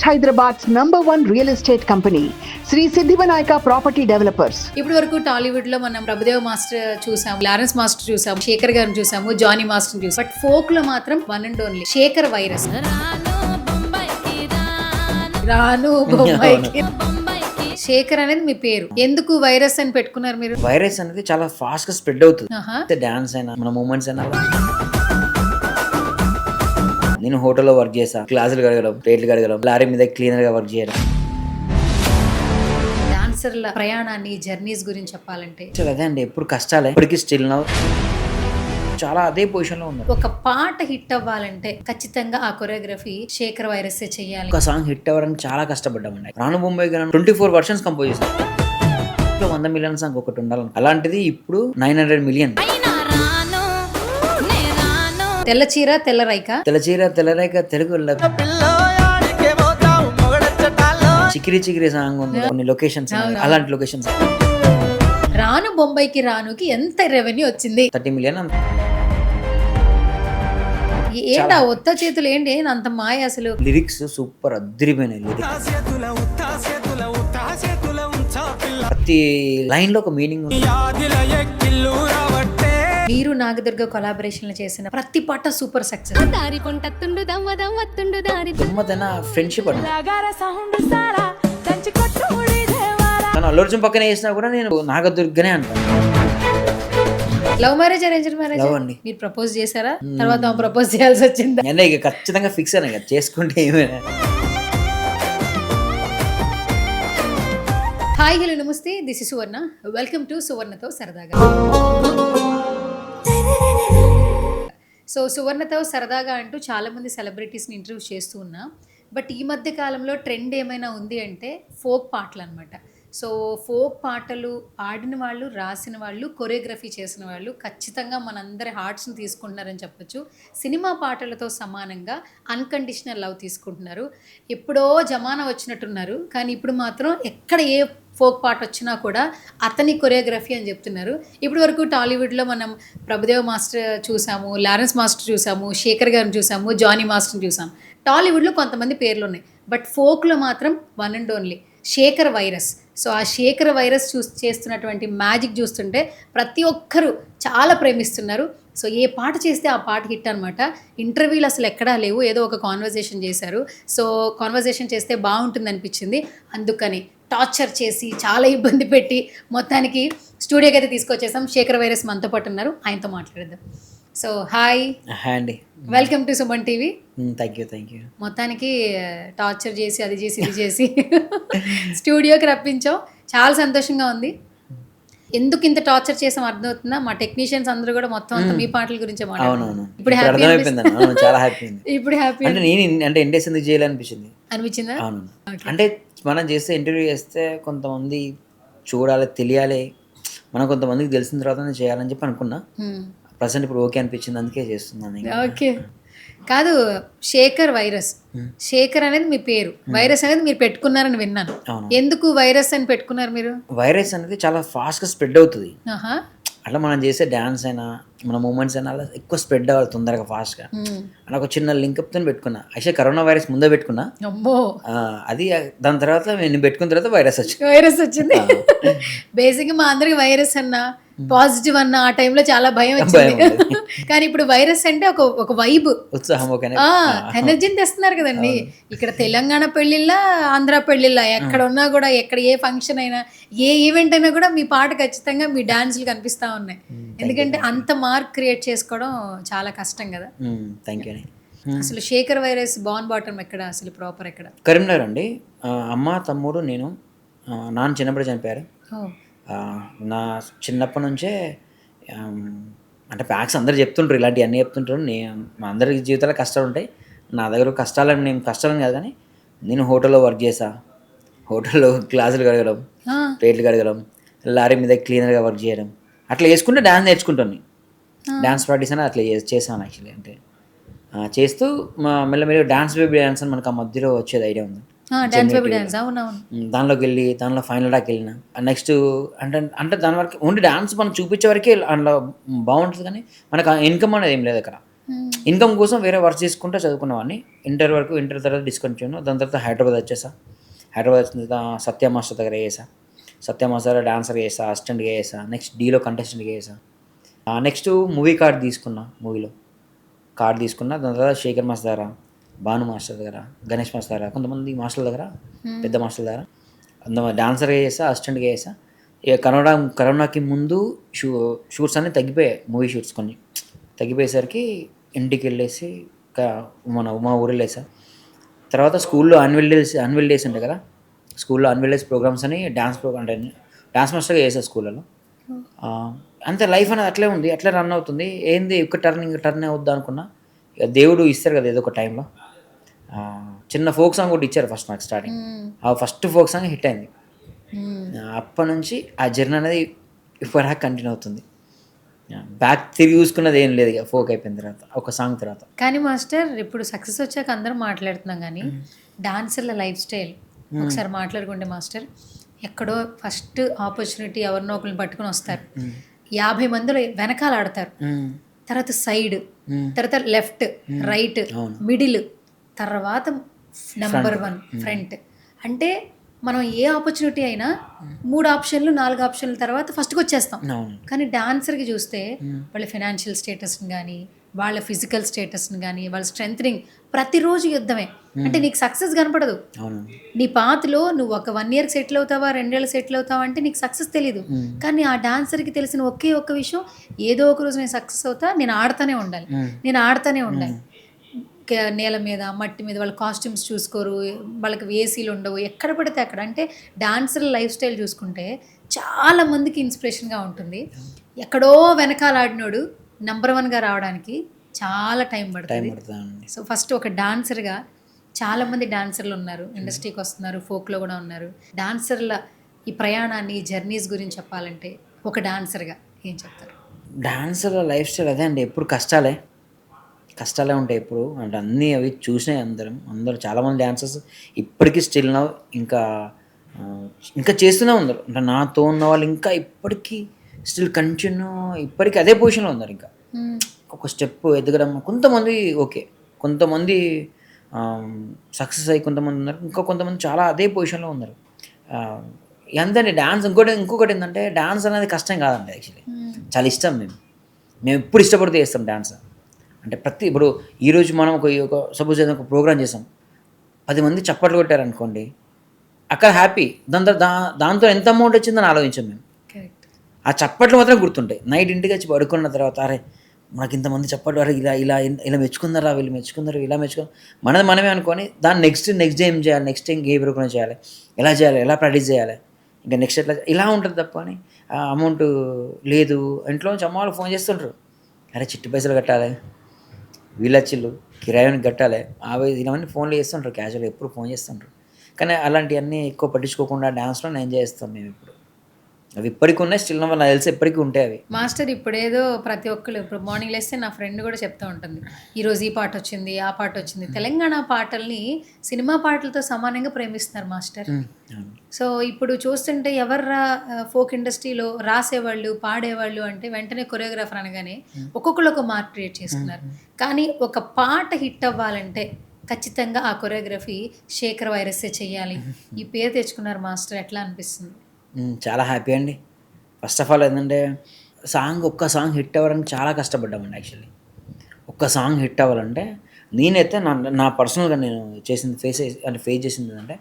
Hyderabad's #1 real estate company, Sri Siddhivanayaka Property Developers. ఇప్పటి వరకు Tollywood లో మనం ప్రభుదేవ్ మాస్టర్ చూసాం, లారెన్స్ మాస్టర్ చూసాం, శేఖర్ గారిని చూసాము, జానీ మాస్టర్ చూసాం. బట్ ఫోక్ లో మాత్రం one and only Shekhar virus. రాను బొంబాయికి. శేఖర్ అనేది మీ పేరు, ఎందుకు వైరస్ అని పెట్టుకున్నారు మీరు? వైరస్ అనేది చాలా ఫాస్ట్ గా స్ప్రెడ్ అవుతుంది. డాన్స్ అయినా మన మూమెంట్స్ అయినా. నేను హోటల్లో వర్క్ చేసా, క్లాసులు కడగడం, ప్లేట్లు కడగడం, లారీ మీద క్లీనర్ గా వర్క్ చేయడం. డాన్సర్ల ప్రయాణాన్ని, జర్నీస్ గురించి చెప్పాలంటే చాలా అదే అండి, ఎప్పుడు కష్టాలే. ఇప్పటికి స్టిల్ నౌ చాలా అదే పొజిషన్ లో ఉన్నారు. ఒక పాట హిట్ అవ్వాలంటే ఖచ్చితంగా ఆ కొరియోగ్రఫీ శేఖర్ వైరస్ చేయాలి. ఒక సాంగ్ హిట్ అవ్వడానికి చాలా కష్టపడ్డామండి. రాను బొంబాయి గారు 24 వర్షన్స్ కంపోజ్ చేశారు. 100 మిలియన్ సాంగ్ ఒకటి ఉండాలని, అలాంటిది ఇప్పుడు 900 మిలియన్. తెల్ల చీర తెల్ల రైక, తెల్ల చీర తెల్ల రేఖ తెలుగు చికిరి చికిరి సాంగ్ ఉంది. కొన్ని లొకేషన్స్ అలాంటి లొకేషన్స్. రాను బొంబాయికి రానుకి ఎంత రెవెన్యూ వచ్చింది? 30 మిలియన్. ఏంటి ఆ ఒత్త చేతులు, ఏంటి అంత మాయ అసలు? లిరిక్స్ సూపర్ అద్దరిపోయినాయి. లిరిక్స్ ప్రతి లైన్ లో ఒక మీనింగ్ ఉంది. మీరు నాగదుర్గ కొలాబరేషన్ చేసిన ప్రతి పాట సూపర్ సక్సెస్. గమ్మతైన ఫ్రెండ్షిప్ అండి. తను అల్లు అర్జున్ పక్కనే చేసినా కూడా నేను నాగదుర్గనే అంటాను. Love marriage, arranged marriage? Love అండి. మీరు ప్రపోజ్ చేశారా? తర్వాత ప్రపోజ్ చేయాల్సి వచ్చిందా? నేను ఇక ఖచ్చితంగా ఫిక్స్ అయినా కదా, చేసుకుంటే ఏమైనా. హాయ్, హలో, నమస్తే. This is Suvarna. Welcome to సువర్ణతో సరదాగా. సో సువర్ణతో సరదాగా అంటూ చాలామంది సెలబ్రిటీస్ని ఇంటర్వ్యూ చేస్తూ ఉన్నా. బట్ ఈ మధ్య కాలంలో ట్రెండ్ ఏమైనా ఉంది అంటే ఫోక్ పాటలు అనమాట. సో ఫోక్ పాటలు పాడిన వాళ్ళు, రాసిన వాళ్ళు, కొరియోగ్రఫీ చేసిన వాళ్ళు ఖచ్చితంగా మనందరి హార్ట్స్ని తీసుకుంటున్నారని చెప్పొచ్చు. సినిమా పాటలతో సమానంగా అన్కండిషనల్ లవ్ తీసుకుంటున్నారు. ఎప్పుడో జమానా వచ్చినట్టున్నారు, కానీ ఇప్పుడు మాత్రం ఎక్కడ ఏ ఫోక్ పాట వచ్చినా కూడా అతని కొరియోగ్రఫీ అని చెప్తున్నారు. ఇప్పటి వరకు టాలీవుడ్లో మనం ప్రభుదేవ్ మాస్టర్ చూసాము, లారెన్స్ మాస్టర్ చూసాము, శేఖర్ గారిని చూసాము, జానీ మాస్టర్ని చూసాము. టాలీవుడ్లో కొంతమంది పేర్లు ఉన్నాయి, బట్ ఫోక్లో మాత్రం one and only Shekhar virus. So ఆ శేఖర్ వైరస్ చేస్తున్నటువంటి మ్యాజిక్ చూస్తుంటే ప్రతి ఒక్కరూ చాలా ప్రేమిస్తున్నారు. సో ఏ పాట చేస్తే ఆ పాట హిట్ అనమాట. ఇంటర్వ్యూలు అసలు ఎక్కడా లేవు, ఏదో ఒక కాన్వర్జేషన్ చేశారు. సో కాన్వర్జేషన్ చేస్తే బాగుంటుంది అనిపించింది, అందుకని టార్చర్ చేసి చాలా ఇబ్బంది పెట్టి మొత్తానికి స్టూడియోకి అయితే తీసుకొచ్చేసాం. శేఖర్ వైరస్ మనతో పాటు ఉన్నారు, ఆయనతో మాట్లాడదాం. సో హాయ్ అండి, welcome to Suman TV. Thank you. మొత్తానికి టార్చర్ చేసి అది చేసి ఇది చేసి స్టూడియోకి రప్పించాం, చాలా సంతోషంగా ఉంది. ఎందుకు ఇంత టార్చర్ చేసాం అర్థమవుతుందా? మా టెక్నీషియన్స్ అందరూ కూడా మొత్తం అంతా మీ పాటల గురించి మాట్లాడుతున్నారు. ఇప్పుడు హ్యాపీ చాలా హ్యాపీ. ఇప్పుడు హ్యాపీ అంటే నేను అంటే ఇండెక్స్ ఎందుకు చేయాలనిపించింది అనిపించిందా? అవును. అంటే మనం చేస్తే ఇంటర్వ్యూ చేస్తే కొంతమంది చూడాలి, తెలియాలి, మనం కొంతమందికి తెలిసిన తర్వాత చేయాలని చెప్పి అనుకున్నా. ప్రజెంట్ ఇప్పుడు ఓకే అనిపించింది, అందుకే చేస్తున్నాను. ఓకే కాదు, శేఖర్ వైరస్. శేఖర్ అనేది మీ పేరు, వైరస్ అనేది మీరు పెట్టుకున్నారని విన్నాను. ఎందుకు వైరస్ అని పెట్టుకున్నారు మీరు? వైరస్ అనేది చాలా ఫాస్ట్ గా స్ప్రెడ్ అవుతుంది. అట్లా మనం చేసే డాన్స్ అయినా మన మూమెంట్స్ అయినా అలా ఎక్కువ స్ప్రెడ్ అవ్వాలి తొందరగా, ఫాస్ట్ గా. అలా ఒక చిన్న లింకప్ తో పెట్టుకున్నా. యాక్చువల్లీ కరోనా వైరస్ ముందే పెట్టుకున్నా, అది దాని తర్వాత నేను పెట్టుకున్న తర్వాత వైరస్ వచ్చింది. బేసిక్ మా అందరికి వైరస్ అన్నా, పాజిటివ్ అన్న ఆ టైంలో చాలా భయం వచ్చింది. కానీ ఇప్పుడు వైరస్ అంటే ఒక వైబ్, ఉత్సాహం, ఎనర్జీని తెస్తున్నారు కదండి. ఇక్కడ తెలంగాణ పెళ్లిళ్ళ, ఆంధ్ర పెళ్లిళ్ళ, ఎక్కడ ఉన్నా కూడా, ఎక్కడ ఏ ఫంక్షన్ అయినా, ఏ ఈవెంట్ అయినా కూడా మీ పాట ఖచ్చితంగా మీ డాన్సులు కనిపిస్తా ఉన్నాయి. ఎందుకంటే అంత మార్క్ క్రియేట్ చేసుకోవడం చాలా కష్టం కదా. అసలు శేఖర్ వైరస్ బాన్ బాటమ్ ఎక్కడ, అసలు ప్రాపర్ ఎక్కడ? కరీంనగర్ అండి. అమ్మ, తమ్ముడు, నేను. నాన్న చిన్నప్పుడు చనిపోయారు. నా చిన్నప్పటి నుంచే అంటే ఫ్యాక్ట్స్ అందరు చెప్తుంటారు, ఇలాంటివి అన్నీ చెప్తుంటారు. మా అందరి జీవితాల్లో కష్టాలు ఉంటాయి, నా దగ్గర కష్టాలని, నేను కష్టాలని కాదు, కానీ నేను హోటల్లో వర్క్ చేసా. హోటల్లో క్లాసులు కడగడం, ప్లేట్లు కడగడం, లారీ మీద క్లీనర్గా వర్క్ చేయడం, అట్లా చేసుకుంటే డ్యాన్స్ నేర్చుకుంటాను. డాన్స్ ప్రాక్టీస్ అని అట్లా చేసాను యాక్చువల్లీ. అంటే చేస్తూ మెల్లమెల్లగా డాన్స్ బేబీ డాన్స్ అని మనకు ఆ మధ్యలో వచ్చేది ఐడియా ఉంది. దానిలోకి వెళ్ళి దానిలో ఫైనల్ దాకా వెళ్ళిన. నెక్స్ట్ అంటే దాని వరకు ఓన్లీ డాన్స్ మనం చూపించే వరకే అందులో బాగుంటుంది, కానీ మనకు ఇన్కమ్ అనేది ఏం లేదు అక్కడ. ఇన్కమ్ కోసం వేరే వర్క్ చేసుకుంటూ చదువుకునేవాడిని. ఇంటర్ తర్వాత డిస్కంటిన్యూ. దాని తర్వాత హైదరాబాద్ వచ్చేసా. హైదరాబాద్ వచ్చిన తర్వాత సత్య మాస్టర్ దగ్గర చేసా. సత్య మాస్టర్ డాన్సర్గా చేసా, అసిస్టెంట్గా చేసా. నెక్స్ట్ డీలో కంటెస్టెంట్గా చేసా. నెక్స్ట్ మూవీ కార్డ్ తీసుకున్నా. మూవీలో కార్డ్ తీసుకున్నా. దాని తర్వాత శేఖర్ మాస్టర్ దగ్గర, భాను మాస్టర్ దగ్గర, గణేష్ మాస్టర్ దగ్గర, కొంతమంది మాస్టర్ల దగ్గర, పెద్ద మాస్టర్ల దగ్గర డాన్సర్గా చేసా, అసిస్టెంట్గా చేసా. ఇక కరోనాకి ముందు షూట్స్ అన్నీ తగ్గిపోయాయి. మూవీ షూట్స్ కొన్ని తగ్గిపోయేసరికి ఇంటికి వెళ్ళేసి మా ఊరు వెళ్ళేసా. తర్వాత స్కూల్లో యాన్యువల్ డేస్ ఉంటాయి కదా, స్కూల్లో యాన్యువల్ డేస్ ప్రోగ్రామ్స్ అని డ్యాన్స్ ప్రోగ్రామ్ అంటే డ్యాన్స్ మాస్టర్గా చేసా స్కూళ్ళలో. అంతే లైఫ్ అనేది అట్లే ఉంది, అట్లే రన్ అవుతుంది. ఏంది ఒక టర్న్ అవుద్దా అనుకున్నా. ఇక దేవుడు ఇస్తారు కదా ఏదో ఒక టైంలో. చిన్న ఫోక్ సాంగ్ ఒకటి ఇచ్చారు ఫస్ట్ నాకు స్టార్టింగ్. ఆ ఫస్ట్ ఫోక్ సాంగ్ హిట్ అయింది. అప్పటి నుంచి ఆ జర్నీ అనేది ఇప్పటిదాకా కంటిన్యూ అవుతుంది. బ్యాక్ తిరిగి చూసుకున్నది ఏం లేదు ఇక ఫోక్ అయిపోయిన తర్వాత ఒక సాంగ్ తర్వాత. కానీ మాస్టర్ ఇప్పుడు సక్సెస్ వచ్చాక అందరం మాట్లాడుతున్నాం కానీ డాన్సర్ల లైఫ్ స్టైల్ ఒకసారి మాట్లాడుకుంటే మాస్టర్, ఎక్కడో ఫస్ట్ ఆపర్చునిటీ ఎవరినో ఒకరిని పట్టుకుని వస్తారు, 50 మందిలో వెనకాల ఆడతారు, తర్వాత సైడ్, తర్వాత లెఫ్ట్, రైట్, మిడిల్, తర్వాత నెంబర్ 1 ఫ్రంట్. అంటే మనం ఏ ఆపర్చునిటీ అయినా 3 ఆప్షన్లు 4 ఆప్షన్ల తర్వాత ఫస్ట్కి వచ్చేస్తాం. కానీ డాన్సర్కి చూస్తే వాళ్ళ ఫైనాన్షియల్ స్టేటస్ని కానీ, వాళ్ళ ఫిజికల్ స్టేటస్ని కానీ, వాళ్ళ స్ట్రెంగ్త్నింగ్ ప్రతిరోజు యుద్ధమే. అంటే నీకు సక్సెస్ కనపడదు. నీ పాత్లో నువ్వు ఒక 1 ఇయర్ సెటిల్ అవుతావా, 2 ఏళ్ళు సెటిల్ అవుతావా అంటే నీకు సక్సెస్ తెలీదు. కానీ ఆ డాన్సర్కి తెలిసిన ఒకే ఒక్క విషయం, ఏదో ఒక రోజు నేను సక్సెస్ అవుతా, నేను ఆడుతూనే ఉండాలి. నేల మీద, మట్టి మీద, వాళ్ళ కాస్ట్యూమ్స్ చూసుకోరు, వాళ్ళకి ఏసీలు ఉండవు, ఎక్కడ పడితే అక్కడ. అంటే డాన్సర్ లైఫ్ స్టైల్ చూసుకుంటే చాలా మందికి ఇన్స్పిరేషన్గా ఉంటుంది. ఎక్కడో వెనకాల ఆడినోడు నెంబర్ 1గా రావడానికి చాలా టైం పడుతుంది. సో ఫస్ట్ ఒక డాన్సర్గా చాలామంది డాన్సర్లు ఉన్నారు, ఇండస్ట్రీకి వస్తున్నారు, ఫోక్లో కూడా ఉన్నారు. డాన్సర్ల ఈ ప్రయాణాన్ని, ఈ జర్నీస్ గురించి చెప్పాలంటే ఒక డాన్సర్గా ఏం చెప్తారు? డాన్సర్ల లైఫ్ స్టైల్ అదే అండి, ఎప్పుడు కష్టాలే ఉంటాయి ఎప్పుడు. అంటే అన్నీ అవి చూసినాయి అందరూ చాలామంది డాన్సర్స్ ఇప్పటికీ స్టిల్ నౌ ఇంకా చేస్తూనే ఉన్నారు. అంటే నాతో ఉన్న వాళ్ళు ఇంకా ఇప్పటికీ స్టిల్ కంటిన్యూ, ఇప్పటికీ అదే పొజిషన్లో ఉన్నారు. ఇంకా ఒక స్టెప్ ఎదగడం. కొంతమంది ఓకే, కొంతమంది సక్సెస్ అయ్యి కొంతమంది ఉన్నారు, ఇంకా కొంతమంది చాలా అదే పొజిషన్లో ఉన్నారు. ఎంతండి డాన్స్. ఇంకొకటి ఏంటంటే డాన్స్ అనేది కష్టం కాదండి, యాక్చువల్లీ చాలా ఇష్టం. మేము ఎప్పుడు ఇష్టపడితే చేస్తాం డాన్స్. అంటే ఇప్పుడు ఈరోజు మనం ఒక సపోజ్ ఏదైనా ఒక ప్రోగ్రామ్ చేసాం, 10 మంది చప్పట్లు కొట్టారనుకోండి, అక్కడ హ్యాపీ. దాంతో ఎంత అమౌంట్ వచ్చిందని ఆలోచించాం మేము. ఆ చప్పట్లు మాత్రం గుర్తుంటాయి. నైట్ ఇంటికి వచ్చి పడుకున్న తర్వాత, అరే మనకి ఇంతమంది చప్పట్లు, అరే ఇలా మెచ్చుకున్నారా, వీళ్ళు మెచ్చుకున్నారు, ఇలా మెచ్చుకున్నారు, మనమే అనుకొని దాన్ని నెక్స్ట్ డే ఏం చేయాలి, నెక్స్ట్ టైం ఏ ప్రోగ్రామ్ చేయాలి, ఎలా ప్రాక్టీస్ చేయాలి, ఇంకా నెక్స్ట్ ఇలా ఉంటుంది తప్ప అని అమౌంట్ లేదు. ఇంట్లో నుంచి అమ్మ వాళ్ళు ఫోన్ చేస్తుంటారు, అరే చిట్టి పైసలు కట్టాలి, వీళ్ళచ్చిళ్ళు కిరాయిని కట్టాలి, ఇవన్నీ ఫోన్లు చేస్తుంటారు, క్యాజువల్గా ఎప్పుడు ఫోన్ చేస్తుంటారు. కానీ అలాంటివన్నీ ఎక్కువ పట్టించుకోకుండా డ్యాన్స్లో ఎంజాయ్ చేస్తాం మేము. ఇప్పుడు అవి ఇప్పటికి ఉన్నాయి, స్టిల్ నాకు తెలిసి ఎప్పటికీ ఉంటాయి అవి. మాస్టర్ ఇప్పుడేదో ప్రతి ఒక్కరు ఇప్పుడు మార్నింగ్ లేస్తే నా ఫ్రెండ్ కూడా చెప్తూ ఉంటుంది, ఈరోజు ఈ పాట వచ్చింది, ఆ పాట వచ్చింది. తెలంగాణ పాటల్ని సినిమా పాటలతో సమానంగా ప్రేమిస్తున్నారు మాస్టర్. సో ఇప్పుడు చూస్తుంటే ఎవర్రా ఫోక్ ఇండస్ట్రీలో రాసేవాళ్ళు, పాడేవాళ్ళు అంటే వెంటనే కొరియోగ్రాఫర్ అనగానే ఒక్కొక్కరు ఒక మార్క్ క్రియేట్ చేసుకున్నారు. కానీ ఒక పాట హిట్ అవ్వాలంటే ఖచ్చితంగా ఆ కొరియోగ్రఫీ శేఖర్ వైరస్సే చెయ్యాలి. ఈ పేరు తెచ్చుకున్నారు మాస్టర్, ఎట్లా అనిపిస్తుంది? చాలా హ్యాపీ అండి. ఫస్ట్ ఆఫ్ ఆల్ ఏంటంటే ఒక్క సాంగ్ హిట్ అవ్వడానికి చాలా కష్టపడ్డామండి. యాక్చువల్లీ ఒక్క సాంగ్ హిట్ అవ్వాలంటే నేనైతే నా పర్సనల్గా నేను ఫేస్ చేసింది ఏంటంటే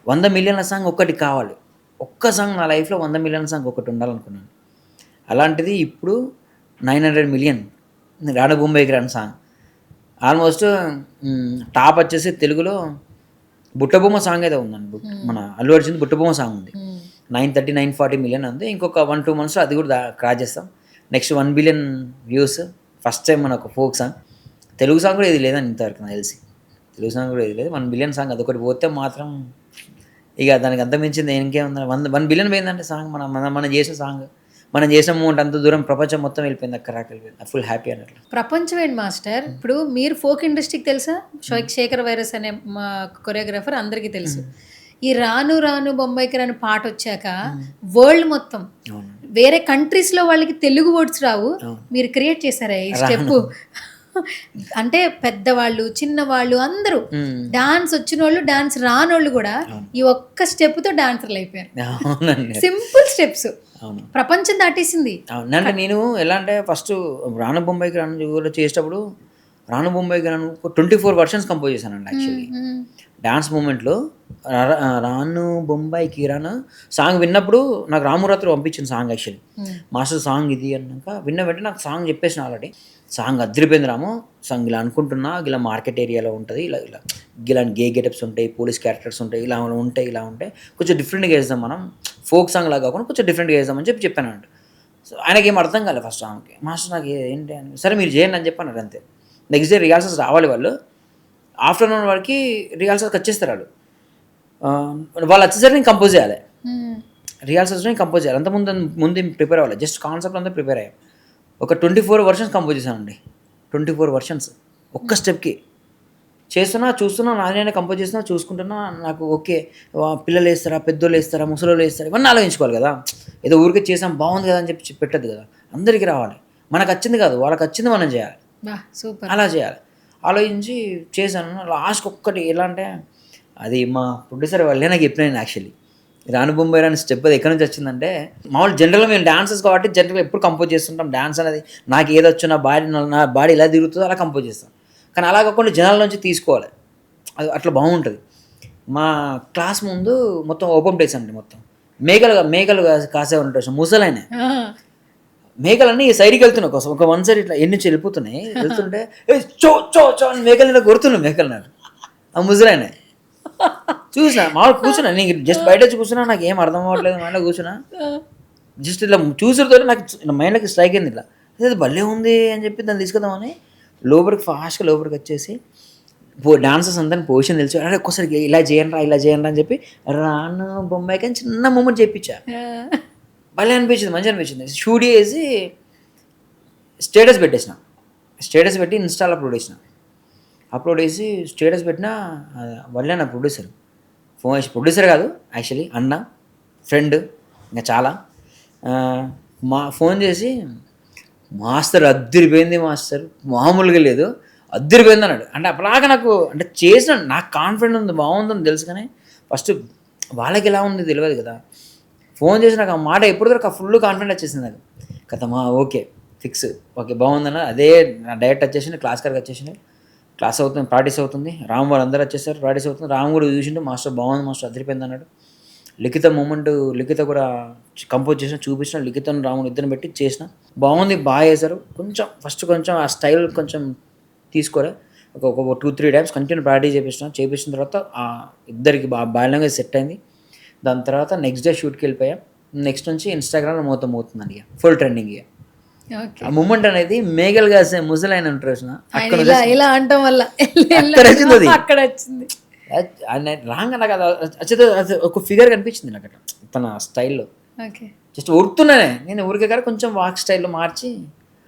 100 మిలియన్ల సాంగ్ ఒక్కటి కావాలి. ఒక్క సాంగ్ నా లైఫ్లో 100 మిలియన్ల సాంగ్ ఒకటి ఉండాలనుకున్నాను. అలాంటిది ఇప్పుడు 900 మిలియన్ రాను బొంబాయికి రాను సాంగ్. ఆల్మోస్ట్ టాప్ వచ్చేసి తెలుగులో బుట్టబొమ్మ సాంగ్ అయితే ఉందండి. మన అల్లు అర్జున్ బుట్టబొమ్మ సాంగ్ ఉంది, 930, 940 మిలియన్ ఉంది. ఇంకొక 1-2 మంత్స్లో అది కూడా క్రాస్ చేస్తాం. Next 1 billion views. First time మన ఒక ఫోక్ సాంగ్, తెలుగు సాంగ్ కూడా ఇది లేదని ఇంతవరకు నాకు తెలిసి. తెలుగు సాంగ్ కూడా ఇది లేదు. 1 బిలియన్ సాంగ్ అదొకటి పోతే మాత్రం ఇక దానికి అంత మించింది ఇంకేముంది. 1 బిలియన్ పోయిందంటే సాంగ్, మనం చేసిన సాంగ్, మనం చేసిన మూమెంట్ అంత దూరం ప్రపంచం మొత్తం వెళ్ళిపోయింది, అక్కడ వెళ్ళిపోయింది. ఫుల్ హ్యాపీ అన్నట్లు. ప్రపంచం ఏంటి మాస్టర్, ఇప్పుడు మీరు ఫోక్ ఇండస్ట్రీకి తెలుసా, శేఖర్ వైరస్ అనే మా కొరియోగ్రాఫర్ అందరికీ తెలుసు. ఈ రాను రాను బొంబాయికి రాను పాట వచ్చాక వరల్డ్ మొత్తం వేరే కంట్రీస్లో వాళ్ళకి తెలుగు వర్డ్స్ రావు, మీరు క్రియేట్ చేశారా ఈ స్టెప్? అంటే పెద్దవాళ్ళు చిన్నవాళ్ళు అందరూ డాన్స్ వచ్చిన వాళ్ళు డాన్స్ రానోళ్ళు కూడా ఈ ఒక్క స్టెప్ తో డాన్సర్లు అయిపోయారు. అవునండి. సింపుల్ స్టెప్స్ అవును. ప్రపంచం దాటేసింది. అవును. అంటే నేను ఎలా అంటే ఫస్ట్ రాను బొంబాయికి రాను కూడా చేసేటప్పుడు రాను బొంబాయికి రాను 24 వర్షన్స్ కంపోజ్ చేశానండి యాక్చువల్లీ. డాన్స్ మూమెంట్లో రాను బొంబాయికి రాను సాంగ్ విన్నప్పుడు నాకు రామురాత్రి పంపించింది సాంగ్ యాక్చువల్లీ. మాస్టర్ సాంగ్ ఇది అన్నాక విన్న వెంటనే నాకు సాంగ్ చెప్పేసిన ఆల్రెడీ. సాంగ్ అదిరిపోయింది రాము. సాంగ్ ఇలా అనుకుంటున్నా, ఇలా మార్కెట్ ఏరియాలో ఉంటుంది, ఇలా ఇలా ఇలాంటి గే గెటప్స్ ఉంటాయి, పోలీస్ క్యారెక్టర్స్ ఉంటాయి, ఇలా ఉంటాయి, కొంచెం డిఫరెంట్గా వేద్దాం మనం, ఫోక్ సాంగ్ లాగా కాకుండా కొంచెం డిఫరెంట్గా వేద్దామని చెప్పాను అంట. సో ఆయనకి ఏం అర్థం కాలేదు ఫస్ట్ సాంగ్కి. మాస్టర్ నాకు ఏంటి అని, సరే మీరు చేయండి అని చెప్పాను అంతే. నెక్స్ట్ డే రిహార్సల్స్ రావాలి వాళ్ళు, ఆఫ్టర్నూన్ వరకు రిహార్సల్స్కి వచ్చేస్తారు వాళ్ళు వచ్చేసరికి నేను కంపోజ్ చేయాలి, రిహార్సల్స్లో నేను కంపోజ్ చేయాలి. అంత ముందు ప్రిపేర్ అవ్వాలి, జస్ట్ కాన్సెప్ట్ అంతా ప్రిపేర్ అయ్యాం. ఒక 24 వర్షన్స్ కంపోజ్ చేశానండి. 24 వర్షన్స్ ఒక్క స్టెప్కి చూస్తున్నా నానే కంపోజ్ చేస్తున్నా, చూసుకుంటున్నా. నాకు ఓకే పిల్లలు వేస్తారా, పెద్దోళ్ళు వేస్తారా, ముసలోళ్ళు వేస్తారా, ఇవన్నీ ఆలోచించుకోవాలి కదా. ఏదో ఊరికే చేసాం బాగుంది కదా అని చెప్పి పెట్టద్దు కదా, అందరికీ రావాలి. మనకు వచ్చింది కాదు, వాళ్ళకి వచ్చింది మనం చేయాలి, సూపర్ అలా చేయాలి. ఆలోచించి చేశాను. లాస్ట్ ఒక్కటి ఎలా అంటే, అది మా ప్రొడ్యూసర్ వాళ్ళే నాకు చెప్పినాను యాక్చువల్లీ. రాను బొంబాయి రాని స్టెప్ అది ఎక్కడి నుంచి వచ్చిందంటే, మామూలు జనరల్గా మేము డాన్సర్స్ కాబట్టి జనరల్గా ఎప్పుడు కంపోజ్ చేస్తుంటాం. డాన్స్ అనేది నాకు ఏదొచ్చు, నా బాడీ ఎలా తిరుగుతుందో అలా కంపోజ్ చేస్తాం. కానీ అలా కాకుండా జనాల నుంచి తీసుకోవాలి, అది అట్లా బాగుంటుంది. మా క్లాస్ ముందు మొత్తం ఓపెన్ ప్లేస్ అండి, మొత్తం మేకలు కాసే ఉంటాయి, ముసలైన మేకలన్నీ ఈ సైడ్కి వెళ్తున్నాయి కోసం, ఒక వన్ సైడ్ ఇట్లా ఎన్ని వెళ్ళిపోతున్నాయి. వెళ్తుంటే చో చో చో అని మేకలు కొడుతున్నాయి, మేకలు నాకు ఆ ముసలైన చూసిన మామూలు కూర్చున్నా. నేను జస్ట్ బయట వచ్చి కూర్చున్నా, నాకు ఏం అర్థం అవ్వట్లేదు. మైండ్లో కూర్చున్నా, జస్ట్ ఇలా చూసుడుతో నాకు మైండ్కి స్ట్రైక్ అయింది, ఇట్లా అదే భలే ఉంది అని చెప్పి దాన్ని తీసుకుందామని ఫాస్ట్గా లోపలికి వచ్చేసి డాన్సర్స్ అంతా పొజిషన్ తెలిసి, అరే ఒక్కసారి ఇలా చేయండి అని చెప్పి రాను బొంబాయికి అని చిన్న మూమెంట్ చేయించా. భలే అనిపించింది, మంచిగా అనిపించింది. షూట్ చేసి స్టేటస్ పెట్టి ఇన్స్టాలో అప్లోడ్ చేసి స్టేటస్ పెట్టినా వల్లే నా ప్రొడ్యూసర్ ఫోన్ చేసి, ప్రొడ్యూసర్ కాదు యాక్చువల్లీ అన్న ఫ్రెండ్ ఇంకా చాలా, ఫోన్ చేసి మాస్టర్ అద్దరిపోయింది, మాస్టర్ మామూలుగా లేదు, అద్దరిపోయింది అన్నాడు. అంటే అప్పటిలాగా నాకు అంటే చేసిన నాకు కాన్ఫిడెంట్ ఉంది, బాగుందని తెలుసు. కానీ ఫస్ట్ వాళ్ళకి ఎలా ఉంది తెలియదు కదా. ఫోన్ చేసి నాకు ఆ మాట ఎప్పుడు వరకు ఫుల్ కాన్ఫిడెంట్ వచ్చేసింది నాకు. కథమా ఓకే ఫిక్స్, ఓకే బాగుందన్న. అదే నా డైరెక్ట్ వచ్చేసింది, క్లాస్ కాడికి వచ్చేసింది, క్లాస్ అవుతుంది, ప్రాక్టీస్ అవుతుంది. రాము వాళ్ళు అందరూ వచ్చేసారు, ప్రాక్టీస్ అవుతుంది. రాము కూడా చూసిండు, మాస్టర్ బాగుంది, మాస్టర్ అదిరిపోయింది అన్నాడు. లిఖిత మూమెంట్, లిఖిత కూడా కంపోజ్ చేసిన, చూపించిన, లిఖితను రాముడు ఇద్దరిని పెట్టి చేసిన, బాగుంది, బాగా చేశారు. కొంచెం ఆ స్టైల్ కొంచెం తీసుకోలే, ఒక 2-3 టైమ్స్ కంటిన్యూ ప్రాక్టీస్ చేపించిన తర్వాత ఆ ఇద్దరికి బాగా లాంగ్వేజ్ సెట్ అయింది. దాని తర్వాత నెక్స్ట్ డే షూట్కి వెళ్ళిపోయాం. నెక్స్ట్ నుంచి ఇన్స్టాగ్రామ్లో మోతుందండి, ఇక ఫుల్ ట్రెండింగ్. ఇక ఆ మూమెంట్ అనేది మేఘలు కాసే ముసలైన ఉంటారు, ఇలా అంటాం వల్ల అక్కడ వచ్చింది రాంగ్ నాకు అది ఒక ఫిగర్ కనిపించింది నాకు అట్లా తన స్టైల్లో. జస్ట్ ఉడుతున్నానే నేను ఊరికే కాదు, కొంచెం వాక్ స్టైల్లో మార్చి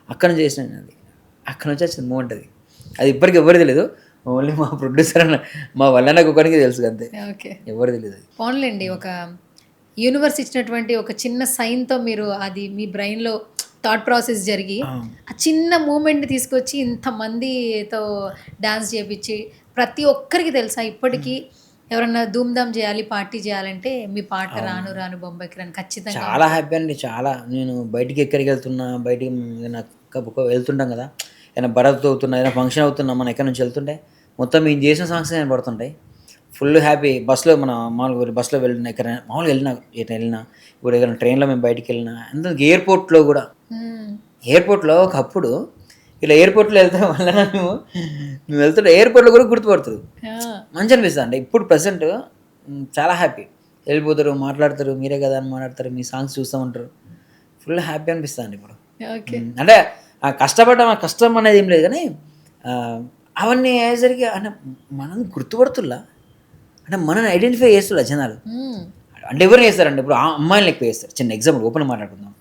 అక్కడ నుంచి చేసినాను. అది అక్కడ నుంచి వచ్చింది మూమెంట్. అది ఇప్పటికి ఎవరు తెలియదు, ఓన్లీ మా ప్రొడ్యూసర్ అన్న మా వల్ల ఒకరికి తెలుసు అంతే, ఎవరు తెలియదు. పోన్లేండి, ఒక యూనివర్స్ ఇచ్చినటువంటి ఒక చిన్న సైన్తో మీరు అది మీ బ్రెయిన్లో థాట్ ప్రాసెస్ జరిగి ఆ చిన్న మూమెంట్ని తీసుకొచ్చి ఇంతమందితో డాన్స్ చేయించి ప్రతి ఒక్కరికి తెలుసా ఇప్పటికీ ఎవరన్నా ధూమ్ధామ్ చేయాలి, పార్టీ చేయాలంటే మీ పాట రాను బొంబాయికి రాను ఖచ్చితంగా. చాలా హ్యాపీ అండి, చాలా. నేను బయటికి ఎక్కడికి వెళ్తున్నా, బయటికి వెళ్తుంటాం కదా, ఏదైనా భరత్ అవుతున్నా, ఏదైనా ఫంక్షన్ అవుతున్నా, మనం ఎక్కడి నుంచి వెళ్తుంటే మొత్తం మేము చేసిన సాంగ్స్ నేను పడుతుంటాయి. Full happy. బస్సులో మన మామూలుగా బస్సులో వెళ్ళినా, ఎక్కడైనా మామూలుగా వెళ్ళినా ఇప్పుడు ఏదైనా ట్రైన్లో మేము బయటికి వెళ్ళినా, ఎంత ఎయిర్పోర్ట్లో కూడా, ఎయిర్పోర్ట్లో ఒకప్పుడు ఇలా ఎయిర్పోర్ట్లో వెళ్తాం వల్ల మేము వెళ్తుంటే ఎయిర్పోర్ట్లో కూడా గుర్తుపడుతుంది, మంచి అనిపిస్తుంది. అంటే ఇప్పుడు ప్రజెంట్ చాలా హ్యాపీ. వెళ్ళిపోతారు, మాట్లాడతారు, మీరే కదా అని మాట్లాడతారు, మీ సాంగ్స్ చూస్తూ ఫుల్ హ్యాపీ అనిపిస్తుంది ఇప్పుడు. అంటే కష్టం అనేది ఏం లేదు, కానీ అవన్నీ అయ్యేసరికి అంటే మనల్ని గుర్తుపడుతుల్లా, అంటే మనల్ని ఐడెంటిఫై చేస్తున్నా జనాలు. అంటే ఎవరిని చేస్తారండి, ఇప్పుడు అమ్మాయిలను ఎక్కువ చేస్తారు. చిన్న ఎగ్జాంపుల్ ఓపెన్ మాట్లాడుకుందాం.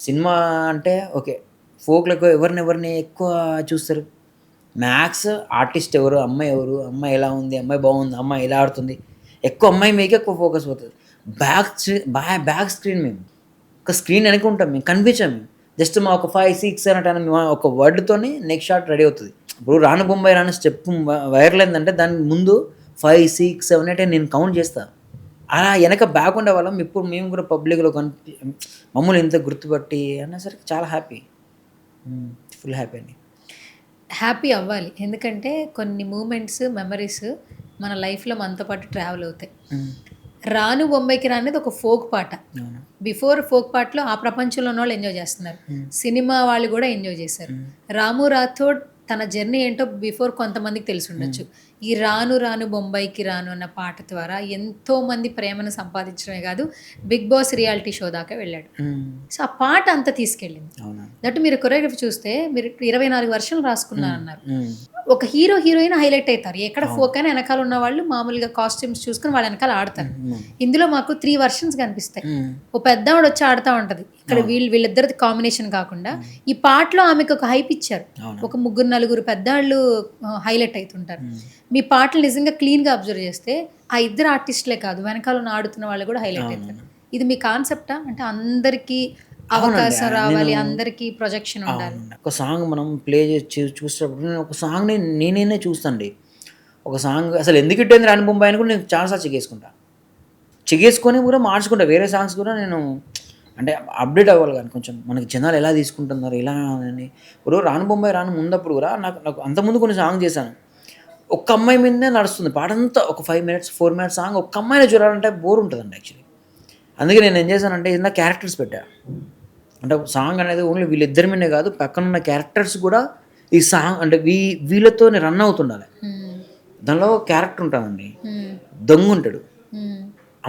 సినిమా అంటే ఓకే, ఫోక్లకు ఎవరిని ఎక్కువ చూస్తారు, మ్యాక్స్ ఆర్టిస్ట్ ఎవరు, అమ్మాయి ఎలా ఉంది, అమ్మాయి బాగుంది, అమ్మాయి ఎలా ఆడుతుంది, ఎక్కువ అమ్మాయి మీకే ఎక్కువ ఫోకస్ పోతుంది. బ్యాక్ స్క్రీన్ మేము ఒక స్క్రీన్ అనుకుంటాం, మేము కనిపించాం. మేము జస్ట్ మా ఒక 5-6 7 ఒక వర్డ్తోనే నెక్స్ట్ షాట్ రెడీ అవుతుంది. ఇప్పుడు రాను బొంబాయి రాను స్టెప్ వైరల్ అయిందంటే దానికి ముందు 5, 6, 7, 8 నేను కౌంట్ చేస్తా. అలా వెనక బ్యాక్ ఉండే వాళ్ళం. ఇప్పుడు మేము కూడా పబ్లిక్లో మమ్మల్ని ఇంత గుర్తుపట్టి అనేసరికి చాలా హ్యాపీ, ఫుల్ హ్యాపీ అండి. హ్యాపీ అవ్వాలి. ఎందుకంటే కొన్ని మూమెంట్స్, మెమరీస్ మన లైఫ్లో మనతో పాటు ట్రావెల్ అవుతాయి. రాను బొంబాయికి రా అనేది ఒక ఫోక్ పాట. బిఫోర్ ఫోక్ పాటలో ఆ ప్రపంచంలో ఉన్న వాళ్ళు ఎంజాయ్ చేస్తున్నారు, సినిమా వాళ్ళు కూడా ఎంజాయ్ చేశారు. రాము రాథోడ్ తన జర్నీ ఏంటో బిఫోర్ కొంతమందికి తెలిసి ఉండొచ్చు. ఈ రాను రాను బొంబాయికి రాను అన్న పాట ద్వారా ఎంతో మంది ప్రేమను సంపాదించడమే కాదు, బిగ్ బాస్ రియాలిటీ షో దాకా వెళ్ళాడు. సో ఆ పాట అంతా తీసుకెళ్ళింది. దట్ మీరు కొరియోగ్రఫీ చూస్తే మీరు 24 వర్షాలు రాసుకున్నారన్నారు. ఒక హీరో హీరోయిన్ హైలైట్ అవుతారు, ఎక్కడ ఫోక్ అయినా వెనకాల ఉన్న వాళ్ళు మామూలుగా కాస్ట్యూమ్స్ చూసుకుని వాళ్ళ వెనకాల ఆడతారు. ఇందులో మాకు 3 వర్షన్స్ కనిపిస్తాయి. ఓ పెద్దవాడు వచ్చి ఆడుతూ ఉంటది, ఇక్కడ వీళ్ళిద్దరిది కాంబినేషన్ కాకుండా ఈ పాటలో ఆమెకు ఒక హైప్ ఇచ్చారు. ఒక 3-4 పెద్దవాళ్ళు హైలైట్ అవుతుంటారు. మీ పాటలు నిజంగా క్లీన్గా అబ్జర్వ్ చేస్తే ఆ ఇద్దరు ఆర్టిస్టులే కాదు, వెనకాల ఉన్న ఆడుతున్న వాళ్ళు కూడా హైలైట్ అవుతారు. ఇది మీ కాన్సెప్టా? అంటే అందరికీ అవకాశం రావాలి, అందరికీ ప్రొజెక్షన్ ఉండాలి. ఒక సాంగ్ మనం ప్లే చేసి చూసేటప్పుడు నేను ఒక సాంగ్ని నేనే చూస్తాండి. ఒక సాంగ్ అసలు ఎందుకు ఇట్టేంది రాని బొంబాయి అని కూడా నేను చాలాసార్లు చెగేసుకొని కూడా మార్చుకుంటా. వేరే సాంగ్స్ కూడా నేను అంటే అప్డేట్ అవ్వాలి కానీ కొంచెం మనకి జనాలు ఎలా తీసుకుంటున్నారు ఎలా అని. ఇప్పుడు రాను బొంబాయి రాను ముందప్పుడు కూడా నాకు అంతకుముందు కొన్ని సాంగ్ చేశాను. ఒక్క అమ్మాయి మీదనే నడుస్తుంది పాట అంతా. ఒక 5 minutes 4 minutes సాంగ్ ఒక్క అమ్మాయిని చూడాలంటే బోర్ ఉంటుందండి యాక్చువల్లీ. అందుకే నేను ఏం చేశానంటే ఏదైనా క్యారెక్టర్స్ పెట్టా. అంటే సాంగ్ అనేది ఓన్లీ వీళ్ళిద్దరి మీదే కాదు, పక్కన ఉన్న క్యారెక్టర్స్ కూడా ఈ సాంగ్ అంటే వీళ్ళతో రన్ అవుతుండాలి. దానిలో క్యారెక్టర్ ఉంటుందండి, దొంగ ఉంటాడు,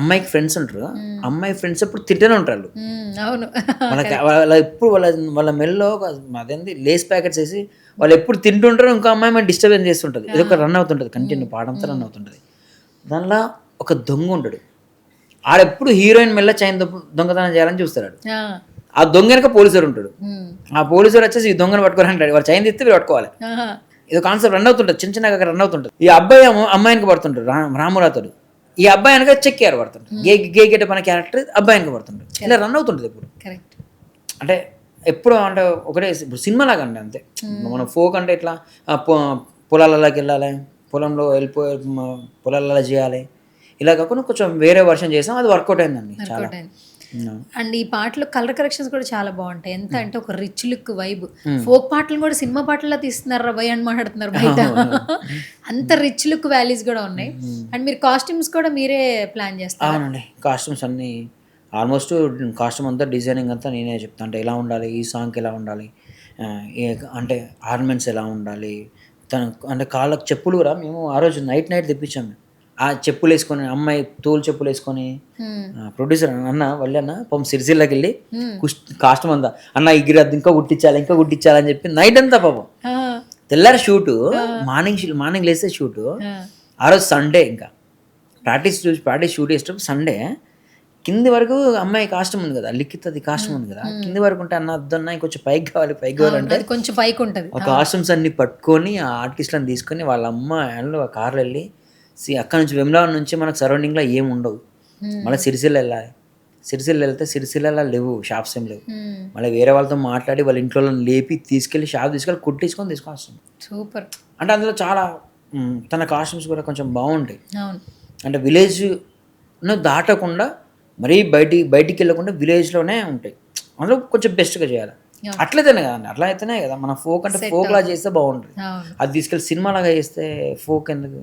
అమ్మాయికి ఫ్రెండ్స్ ఉంటారు, అమ్మాయి ఫ్రెండ్స్ ఎప్పుడు తింటూనే ఉంటారు. వాళ్ళ ఎప్పుడు వాళ్ళ మెల్లో అదేంది లేస్ ప్యాకెట్స్ వేసి వాళ్ళు ఎప్పుడు తింటుంటారు, ఇంకో అమ్మాయి మన డిస్టర్బెన్స్ చేస్తుంటుంది. ఇది ఒక రన్ అవుతుంటుంది, కంటిన్యూ పాడంతా రన్ అవుతుంటుంది. దానిలో ఒక దొంగ ఉంటాడు, ఆడెప్పుడు హీరోయిన్ మెల్ల చైన్ దొంగతనం చేయాలని చూస్తాడు. ఆ దొంగ వెనక పోలీసుడు ఉంటాడు, ఆ పోలీసుడు వచ్చేసి ఈ దొంగను పట్టుకోవాలంటాడు. వాడు చైన్ తీస్తే పట్టుకోవాలి. ఇది కాన్సెప్ట్ రన్ అవుతుంటుంది, చిన్న రన్ అవుతుంటుంది. ఈ అబ్బాయి అమ్మాయికి పడుతుంటాడు, రామురాతోడు. ఈ అబ్బాయి వెనక చెక్కారు పడుతుంటాడు, గే గెటప్ అనే క్యారెక్టర్ అబ్బాయి వెనక పడుతుంటాడు. ఇలా రన్ అవుతుంటుంది ఎప్పుడు. కరెక్ట్. అంటే ఎప్పుడు అంటే ఒకటే ఇప్పుడు సినిమా లాగా అండి అంతే. మనం ఫోక్ అంటే ఇట్లా పొలాలలోకి వెళ్ళాలి, పొలంలో వెళ్ళిపోయి పొలాలలో చేయాలి, ఇలా కాకుండా కొంచెం వేరే వర్షన్ చేసాం, అది వర్కౌట్ అయిందండి చాలా. అండ్ ఈ పాటలో కలర్ కరెక్షన్స్ కూడా చాలా బాగుంటాయి. ఎంత అంటే ఒక రిచ్ లుక్ వైబ్. ఫోక్ పాటలు కూడా సినిమా పాటల్లో తీస్తున్నారు రా భయ్ అని మాట్లాడుతున్నారు బయట. అంత రిచ్ లుక్ వాల్యూస్ కూడా ఉన్నాయి. అండ్ మీరు కాస్ట్యూమ్స్ కూడా మీరే ప్లాన్ చేస్తారు? అవునండి, కాస్ట్యూమ్స్ అన్నీ ఆల్మోస్ట్ కాస్ట్యూమ్ అంతా డిజైనింగ్ అంతా నేనే చెప్తాను. అంటే ఎలా ఉండాలి, ఈ సాంగ్కి ఎలా ఉండాలి, అంటే ఆర్నమెంట్స్ ఎలా ఉండాలి, అంటే కాళ్ళకు చెప్పులు కూడా మేము ఆ రోజు నైట్ తెప్పించాము. ఆ చెప్పులు వేసుకొని, అమ్మాయి తోలు చెప్పులు వేసుకొని, ప్రొడ్యూసర్ అన్న అన్న పాపం సిరిసిల్లకి వెళ్ళి కాస్ట్యూమ్ అంతా అన్న అది ఇంకా కుట్టించాలని చెప్పి నైట్ అంతా పాపం. తెల్లారి షూటు, మార్నింగ్ లేస్తే షూటు. ఆ రోజు సండే, ఇంకా ప్రాక్టీస్ షూట్ చేసేటప్పుడు సండే కింది వరకు అమ్మాయి కాస్ట్యూమ్ ఉంది కదా, లిఖితది కాస్ట్యూమ్ ఉంది కదా, కింది వరకు ఉంటే అన్న వద్దన్న ఇంకొంచెం పైకి కావాలంటే కొంచెం పైకి ఉంటుంది. ఆ కాస్ట్యూమ్స్ అన్ని పట్టుకొని ఆ ఆర్టిస్ట్లను తీసుకొని వాళ్ళ అమ్మాయిలు ఆ కార్లో వెళ్ళి అక్కడ నుంచి వెమ్లవాడ నుంచి మనకు సరౌండింగ్లో ఏమి ఉండవు. మళ్ళీ సిరిసిల్ల వెళ్ళాలి. సిరిసిల్ల వెళ్తే సిరిసిల్లలో లేవు, షాప్స్ ఏం లేవు. మళ్ళీ వేరే వాళ్ళతో మాట్లాడి వాళ్ళ ఇంట్లో లేపి తీసుకెళ్ళి షాప్ తీసుకెళ్ళి కుట్టించుకొని తీసుకొస్తాం. సూపర్. అంటే అందులో చాలా తన కాస్ట్యూమ్స్ కూడా కొంచెం బాగుంటాయి. అంటే విలేజ్ దాటకుండా మరీ బయటికి వెళ్ళకుండా విలేజ్లోనే ఉంటాయి. అందులో కొంచెం బెస్ట్గా చేయాలి. అట్లయితేనే కదండి, అట్లా అయితేనే కదా మన ఫోక్ అంటే ఫోక్ లా చేస్తే బాగుంటుంది. అది తీసుకెళ్ళి సినిమా లాగా చేస్తే ఫోక్ ఎందుకు?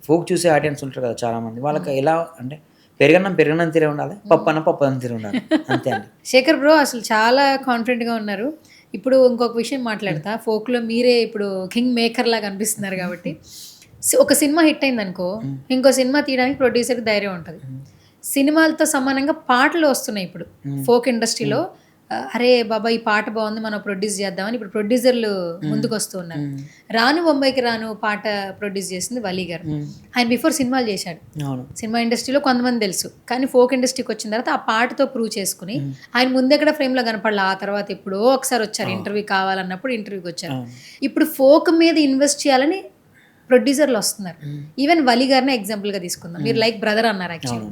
ఫోక్ చూసే ఆడియన్స్ ఉంటారు కదా చాలా మంది, వాళ్ళకి ఎలా అంటే పెరగన్నం తీరే ఉండాలి, పప్పు తీరే ఉండాలి, అంతే అండి. శేఖర్ బ్రో అసలు చాలా కాన్ఫిడెంట్గా ఉన్నారు. ఇప్పుడు ఇంకొక విషయం మాట్లాడతా. ఫోక్లో మీరే ఇప్పుడు కింగ్ మేకర్ లాగా అనిపిస్తున్నారు కాబట్టి, ఒక సినిమా హిట్ అయింది అనుకో, ఇంకో సినిమా తీయడానికి ప్రొడ్యూసర్కి ధైర్యం ఉంటుంది. సినిమాలతో సమానంగా పాటలు వస్తున్నాయి ఇప్పుడు ఫోక్ ఇండస్ట్రీలో. అరే బాబా ఈ పాట బాగుంది, మనం ప్రొడ్యూస్ చేద్దామని ఇప్పుడు ప్రొడ్యూసర్లు ముందుకు వస్తూ ఉన్నారు. రాను బొంబాయికి రాను పాట ప్రొడ్యూస్ చేసింది వలీ గారు. ఆయన బిఫోర్ సినిమాలు చేశాడు. సినిమా ఇండస్ట్రీలో కొంతమంది తెలుసు, కానీ ఫోక్ ఇండస్ట్రీకి వచ్చిన తర్వాత ఆ పాటతో ప్రూవ్ చేసుకుని ఆయన ముందెక్కడ ఫ్రేమ్లో కనపడలే. ఆ తర్వాత ఎప్పుడో ఒకసారి వచ్చారు, ఇంటర్వ్యూ కావాలన్నప్పుడు ఇంటర్వ్యూకి వచ్చారు. ఇప్పుడు ఫోక్ మీద ఇన్వెస్ట్ చేయాలని ప్రొడ్యూసర్లు వస్తున్నారు. ఈవెన్ వలీ గారిని ఎగ్జాంపుల్గా తీసుకుందాం. మీరు లైక్ బ్రదర్ అన్నారు. యాక్చువల్లీ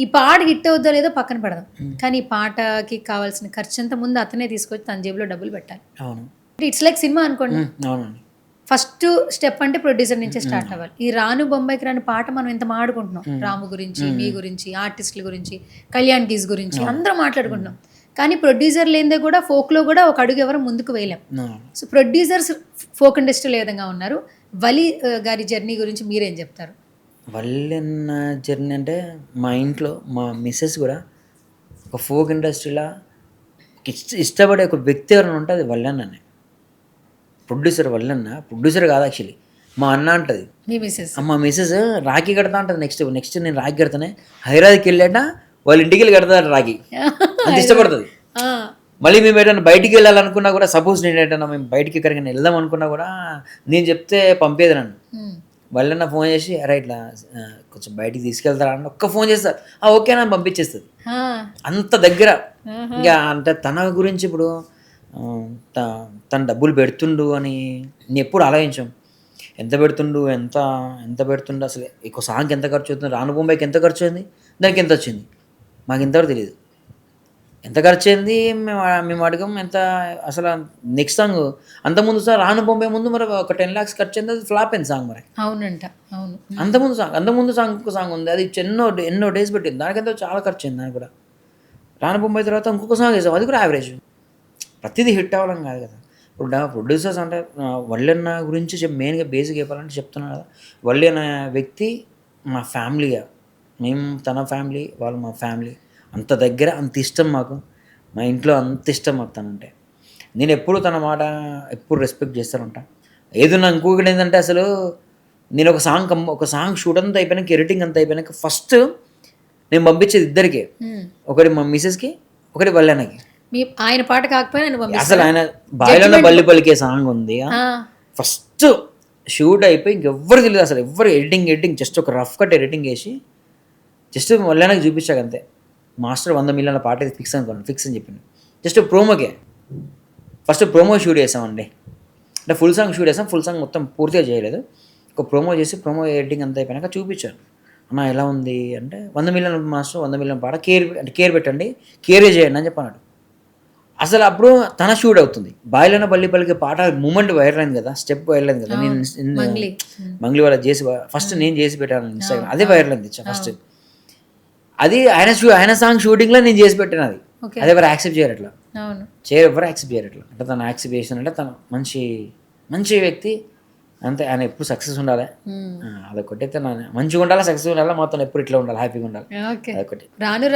ఈ పాట హిట్ అవుద్దో లేదో పక్కన పెడదాం, కానీ ఈ పాటకి కావాల్సిన ఖర్చు అంతా ముందు అతనే తీసుకొచ్చి తన జేబులో డబ్బులు పెట్టాలి. ఇట్స్ లైక్ సినిమా అనుకోండి. ఫస్ట్ స్టెప్ అంటే ప్రొడ్యూసర్ నుంచే స్టార్ట్ అవ్వాలి. ఈ రాను బొంబాయికి రాని పాట మనం ఇంత మాట్లాడుకుంటున్నాం, రాము గురించి, మీ గురించి, ఆర్టిస్టుల గురించి, కళ్యాణ్ గీజ్ గురించి అందరం మాట్లాడుకుంటున్నాం. కానీ ప్రొడ్యూసర్ లేనిదే కూడా ఫోక్లో కూడా ఒక అడుగు ఎవరు ముందుకు వేయలేం. సో ప్రొడ్యూసర్స్ ఫోక్ ఇండస్ట్రీలో ఏ విధంగా ఉన్నారు, వలి గారి జర్నీ గురించి మీరేం చెప్తారు? వల్లన్న జర్నీ అంటే మా ఇంట్లో మా మిస్సెస్ కూడా ఒక ఫోక్ ఇండస్ట్రీలో ఇష్టపడే ఒక వ్యక్తి ఎవరైనా ఉంటే అది వల్లన్ననే. ప్రొడ్యూసర్ వల్లన్న, ప్రొడ్యూసర్ కాదు యాక్చువల్లీ, మా అన్న అంటది. మీ మిస్సెస్? మా మిస్సెస్ రాఖీ కడతా ఉంటుంది. నెక్స్ట్ నేను రాఖీ కడతానే హైదరాబాద్కి వెళ్ళాట వాళ్ళ ఇంటికి వెళ్ళి కడతాను రాఖీ. అంత ఇష్టపడుతుంది. మళ్ళీ మేము ఏదైనా బయటికి వెళ్ళాలనుకున్నా కూడా, సపోజ్ నేను ఏంటన్నా మేము బయటికి ఎక్కడికైనా వెళ్దాం అనుకున్నా కూడా నేను చెప్తే పంపేది నన్ను. వాళ్ళన్నా ఫోన్ చేసి అరే ఇట్లా కొంచెం బయటికి తీసుకెళ్తారా అని ఒక్క ఫోన్ చేస్తారు, ఓకే అని పంపించేస్తుంది. అంత దగ్గర. ఇంకా అంటే తన గురించి ఇప్పుడు తన డబ్బులు పెడుతుండు అని నేను ఎప్పుడు ఆలోచించాం. ఎంత పెడుతుండు, ఎంత పెడుతుండు, అసలు ఎక్కువ సాంగ్కి ఎంత ఖర్చు అవుతుంది, రాను బొంబాయికి ఎంత ఖర్చు అయింది, దానికి ఎంత వచ్చింది మాకు ఇంతవరకు తెలియదు. ఎంత ఖర్చు అయింది మేము అడగం ఎంత. అసలు నెక్స్ట్ సాంగ్ అంతకుముందు సార్ రాను బొంబాయి ముందు మరి ఒక 10 lakhs ఖర్చు అయింది, అది ఫ్లాప్ అయింది సాంగ్. మరి అవునంట, అవును. అంతకుముందు సాంగ్ ఇంకో సాంగ్ ఉంది, అది ఎన్నో డేస్ పెట్టింది, దానికంతా చాలా ఖర్చు అయింది. దానికి కూడా రాను బొంబాయి తర్వాత ఇంకొక సాంగ్ వేసాం, అది కూడా యావరేజ్. ప్రతిదీ హిట్ అవ్వడం కాదు కదా. ఇప్పుడు ప్రొడ్యూసర్స్ అంటే వల్లన్న గురించి మెయిన్గా బేసిక్ చెప్పాలంటే చెప్తున్నాను కదా, వల్లి అనే వ్యక్తి మా ఫ్యామిలీగా, మేము తన ఫ్యామిలీ, వాళ్ళు మా ఫ్యామిలీ. అంత దగ్గర, అంత ఇష్టం మాకు. మా ఇంట్లో అంత ఇష్టం మాకు తనంటే. నేను ఎప్పుడు తన మాట ఎప్పుడు రెస్పెక్ట్ చేస్తానంట. ఏదన్నా ఇంకొకటి ఏంటంటే అసలు నేను ఒక సాంగ్ షూట్ అంతా అయిపోయినాక, ఎడిటింగ్ అంతా అయిపోయినాక ఫస్ట్ నేను పంపించేది ఇద్దరికి, ఒకటి మా మిసెస్కి, ఒకటి వల్లన్నకి. ఆయన పాట కాకపోయినా అసలు ఆయన బాయిలో బల్లి పలికే సాంగ్ ఉంది, ఫస్ట్ షూట్ అయిపోయి ఇంకెవ్వరు తెలియదు అసలు. ఎవ్వరు ఎడిటింగ్ జస్ట్ ఒక రఫ్ కట్ ఎడిటింగ్ వేసి జస్ట్ వల్లన్నకి చూపించాక అంతే. మాస్టర్ 100 million పాట అయితే ఫిక్స్ అని చెప్పింది. జస్ట్ ప్రోమోకే ఫస్ట్ ప్రోమో షూట్ చేసామండి. అంటే ఫుల్ సాంగ్ షూట్ చేసాం, ఫుల్ సాంగ్ మొత్తం పూర్తిగా చేయలేదు. ఒక ప్రోమో చేసి ప్రోమో ఎడిటింగ్ అంతా అయిపోయినాక చూపించాను. అన్న ఎలా ఉంది అంటే 100 million మాస్టర్, 100 million పాట, కేర్ పెట్టండి, కేరే చేయండి అని చెప్పన్నాడు. అసలు అప్పుడు తన షూట్ అవుతుంది. బాయిలోనే బల్లి పలికే పాట మూమెంట్ వైరల్ అయింది కదా, స్టెప్ వైరల్ అయింది కదా. నేను మంగ్లీ వాళ్ళ చేసి ఫస్ట్ నేను చేసి పెట్టాను ఇన్స్టాగ్రామ్, అదే వైరల్ అయింది ఫస్ట్. అది ఆయన సాంగ్ షూటింగ్లో నేను చేసి పెట్టాను. అది ఎవరు యాక్సెప్ట్ చేయరు, అట్లా ఎవరు యాక్సెప్ట్ చేయరు అట్లా. అంటే తను యాక్సెప్ట్ చేసినంటే తను మంచి వ్యక్తి అంతే. ఆయన ఎప్పుడు సక్సెస్ ఉండాలి, అదొకటి. మంచిగా ఉండాలి, సక్సెస్ ఉండాలి, మొత్తం ఎప్పుడు ఇట్లా ఉండాలి, హ్యాపీగా ఉండాలి, అదొకటి.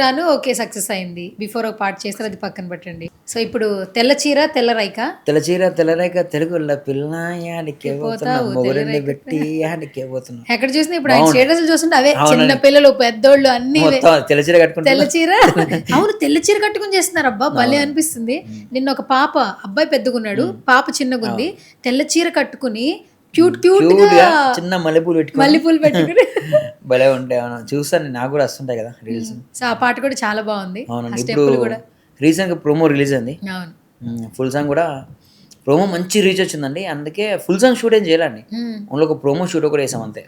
రాను ఓకే సక్సెస్ అయింది. బిఫోర్ ఒక పాట చేస్తారు, అది పక్కన పెట్టండి. సో ఇప్పుడు తెల్ల చీర తెల్ల రైక తెలుగులో పిల్ల యాడికే పోతున్నా, మొగుడిని పెట్టి యాడికే పోతున్నా. ఎక్కడ చూసినా ఇప్పుడు ఆయన స్టేటస్ చూస్తుంటే అవే చిన్న పిల్లలు పెద్దోళ్ళు అన్ని తెల్ల చీర కట్టుకుంటే, తెల్ల చీర అవును తెల్ల చీర కట్టుకుని చేస్తున్నారు. అబ్బా భలే అనిపిస్తుంది. నిన్న ఒక పాప, అబ్బాయి పెద్దగున్నాడు, పాప చిన్నగుంది, తెల్ల చీర కట్టుకుని క్యూట్ గా చిన్న మల్లెపూలు పెట్టుకుని భలే ఉంటాయి. చూస్తాను, నాకు కూడా వస్తుంటాయి కదా రీల్స్. సో ఆ పాట కూడా చాలా బాగుంది. అవునండి. ఇప్పుడు రీసెంట్గా ప్రోమో రిలీజ్ అయింది, ఫుల్ సాంగ్ కూడా. ప్రోమో మంచి రీచ్ వచ్చిందండి, అందుకే ఫుల్ సాంగ్ షూట్ ఏం చేయాలండి, ఓన్లీ ఒక ప్రోమో షూట్ కూడా వేసాం అంతే.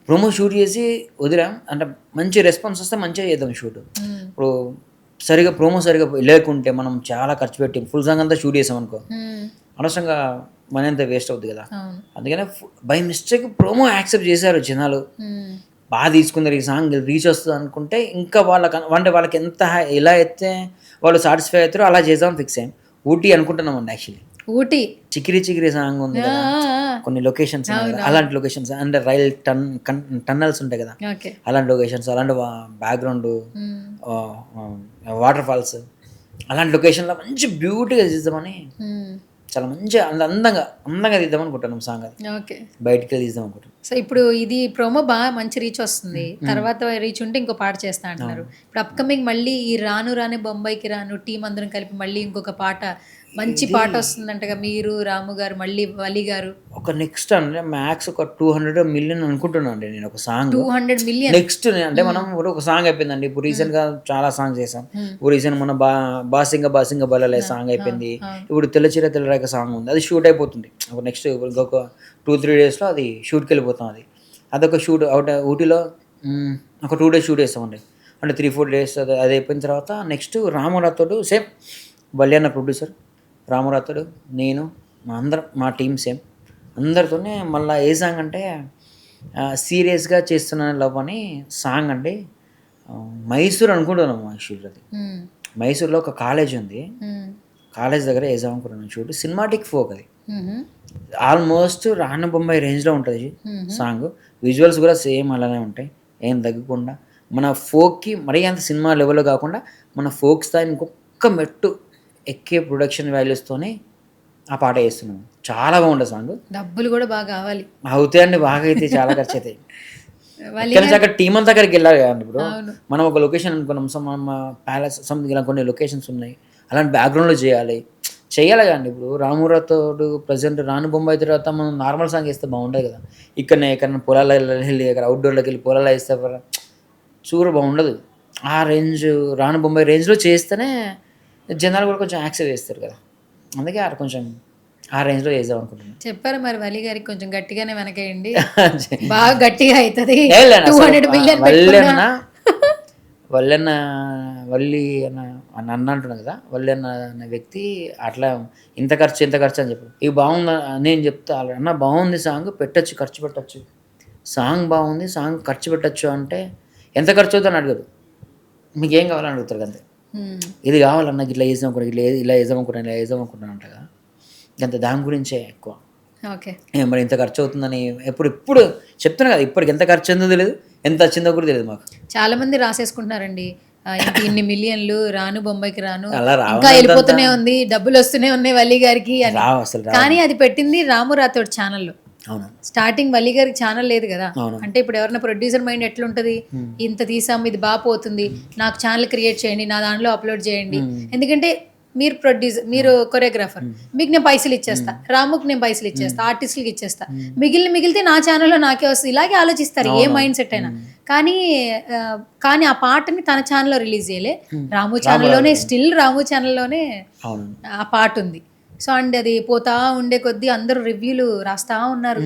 ప్రోమో షూట్ చేసి వదిలాం, అంటే మంచి రెస్పాన్స్ వస్తే మంచిగా చేద్దాం షూట్. ఇప్పుడు ప్రోమో సరిగా లేకుంటే మనం చాలా ఖర్చు పెట్టి ఫుల్ సాంగ్ అంతా షూట్ చేసాం అనుకో, అనవసరంగా మనీ అంతా వేస్ట్ అవుతుంది కదా. అందుకనే బై మిస్టేక్ ప్రోమో యాక్సెప్ట్ చేశారు జనాలు, బాగా తీసుకున్నారు, ఈ సాంగ్ రీచ్ వస్తుంది అనుకుంటే ఇంకా వాళ్ళకి ఎంత ఎలా అయితే వాళ్ళు సాటిస్ఫై అవుతారో అలా చేద్దామని ఫిక్స్ అయ్యాం. ఊటీ అనుకుంటున్నామండి యాక్చువల్లీ. ఊటీ చికిరి సాంగ్ ఉంది కదా, కొన్ని లొకేషన్స్ అలాంటి లొకేషన్స్, అంటే రైల్ టన్నల్స్ ఉంటాయి కదా, అలాంటి లొకేషన్స్, అలాంటి బ్యాక్గ్రౌండ్, వాటర్ ఫాల్స్, అలాంటి లొకేషన్లో మంచి బ్యూటీగా చేద్దామని, చాలా మంచిగా అందంగా తీద్దాం అనుకుంటున్నాం సాంగ్. అది బయటికి తీద్దాం అనుకుంటున్నాం. సో ఇప్పుడు ఇది ప్రోమో బాగా మంచి రీచ్ వస్తుంది, తర్వాత రీచ్ ఉంటే ఇంకో పాట చేస్తా అంటున్నారు. ఇప్పుడు అప్కమింగ్ మళ్ళీ ఈ రాను బొంబాయికి రాను టీం అందరం కలిపి మళ్ళీ ఇంకొక పాట, మంచి పాట వస్తుందంటగా, మీరు రాము గారు మళ్ళీ వలి గారు. ఒక నెక్స్ట్ అంటే మ్యాక్స్ ఒక 200 million అనుకుంటున్నాను అండి నేను. ఒక సాంగ్ 200 million నెక్స్ట్ అంటే మనం ఒక సాంగ్ అయిపోయిందండి. ఇప్పుడు రీసెంట్ గా చాలా సాంగ్ చేసాం. ఇప్పుడు రీసెంట్ మన బాసింగ బలలే సాంగ్ అయిపోయింది. ఇప్పుడు తెల్ల చీర తెల్ల రేఖ సాంగ్ ఉంది, అది షూట్ అయిపోతుంది. నెక్స్ట్ ఇంకొక 2-3 daysలో అది షూట్కి వెళ్ళిపోతాం. అదొక షూట్ ఊటీలో ఒక 2 days షూట్ చేస్తామండి. అంటే 3-4 days అది అయిపోయిన తర్వాత నెక్స్ట్ రామరాథోడు, సేమ్ వల్లి అన్న ప్రొడ్యూసర్, రామరాథోడు, నేను, మా టీం సేమ్ అందరితోనే మళ్ళీ ఏ సాంగ్ అంటే సీరియస్గా చేస్తున్న లవ్ అని సాంగ్ అండి. మైసూర్ అనుకుంటున్నాము యాక్చువల్లీ అది. మైసూర్లో ఒక కాలేజ్ ఉంది, కాలేజ్ దగ్గర వేసాం అనుకుంటున్నాను షూట్. సినిమాటిక్ ఫోక్ అది, ఆల్మోస్ట్ రాను బొంబాయి రేంజ్లో ఉంటుంది సాంగ్. విజువల్స్ కూడా సేమ్ అలానే ఉంటాయి, ఏం తగ్గకుండా. మన ఫోక్కి మరీ అంత సినిమా లెవెల్లో కాకుండా మన ఫోక్ స్థాయిని ఇంకొక మెట్టు ఎక్కే ప్రొడక్షన్ వాల్యూస్తోనే ఆ పాట వేస్తున్నాం. చాలా బాగుంటుంది సాంగ్. డబ్బులు కూడా బాగా కావాలి. అవుతాయండి, బాగా అయితే చాలా ఖర్చు అవుతాయి. అక్కడ టీం అంతా అక్కడికి వెళ్ళాలి కదండి. ఇప్పుడు మనం ఒక లొకేషన్ అనుకున్నాం, మన ప్యాలెస్ సంథింగ్ ఇలా కొన్ని లొకేషన్స్ ఉన్నాయి, అలాంటి బ్యాక్గ్రౌండ్లో చేయాలి కదండి. ఇప్పుడు రామురాతోడు ప్రజెంట్ రాను బొంబాయి తర్వాత మనం నార్మల్ సాంగ్ వేస్తే బాగుంటుంది కదా. ఇక్కడనే ఎక్కడైనా పొలాల్లో వెళ్ళి అక్కడ అవుట్డోర్లోకి వెళ్ళి పొలాల్లో వేస్తే చూరు బాగుండదు. ఆ రేంజ్ రాను బొంబాయి రేంజ్లో చేస్తేనే జనాలు కూడా కొంచెం యాక్సెప్ట్ చేస్తారు కదా. అందుకే కొంచెం ఆ రేంజ్లో చేద్దాం అనుకుంటున్నాను. చెప్పారు మరి వలి గారికి కొంచెం గట్టిగానే వెనకేయండి, బాగా గట్టిగా అవుతుంది. 200 మిలియన్ వల్లి అన్న అంటున్నా కదా, వల్లి అన్న వ్యక్తి అట్లా ఇంత ఖర్చు అని చెప్పు. ఇవి బాగుందా నేను చెప్తా అన్న, బాగుంది సాంగ్ పెట్టచ్చు, ఖర్చు పెట్టచ్చు, సాంగ్ బాగుంది, సాంగ్ ఖర్చు పెట్టచ్చు అంటే ఎంత ఖర్చు అవుతుందని అడగదు, మీకు ఏం కావాలని అడుగుతారు అంతే. ఇది కావాలన్నా ఇట్లా వేసాం అనుకున్నా, ఇలా వేసాం అనుకుంటాను అంటగా, అంత దాని గురించే ఎక్కువ. ఓకే, మరి ఇంత ఖర్చు అవుతుందని ఇప్పుడు చెప్తున్నా కదా, ఇప్పటికి ఎంత ఖర్చు అయిందో తెలియదు, ఎంత వచ్చిందో కూడా తెలియదు మాకు. చాలా మంది రాసేసుకుంటున్నారండి, ఇన్ని మిలియన్లు రాను బొంబాయికి రాను, ఇంకా వెళ్ళిపోతూనే ఉంది, డబ్బులు వస్తూనే ఉన్నాయి వల్లి గారికి అని. కానీ అది పెట్టింది రాము రాథోడ్ ఛానల్లో. స్టార్టింగ్ వల్లి గారికి ఛానల్ లేదు కదా. అంటే ఇప్పుడు ఎవరైనా ప్రొడ్యూసర్ మైండ్ ఎట్లుంటది, ఇంత తీసాం ఇది బాగా పోతుంది, నాకు ఛానల్ క్రియేట్ చేయండి, నా దాంట్లో అప్లోడ్ చేయండి. ఎందుకంటే మీరు ప్రొడ్యూసర్, మీరు కొరియోగ్రాఫర్, మీకు నేను పైసలు ఇచ్చేస్తా, రాముకి నేను పైసలు ఇచ్చేస్తా, ఆర్టిస్టులకి ఇచ్చేస్తా, మిగిలితే నా ఛానల్లో నాకే వస్తుంది, ఇలాగే ఆలోచిస్తారు ఏ మైండ్ సెట్ అయినా. కానీ ఆ పాటని తన ఛానల్లో రిలీజ్ చేయలే, రాము ఛానల్లోనే, స్టిల్ రాము ఛానల్లోనే ఆ పాట ఉంది. సో అండ్ అది పోతా ఉండే కొద్దీ అందరూ రివ్యూలు రాస్తా ఉన్నారు,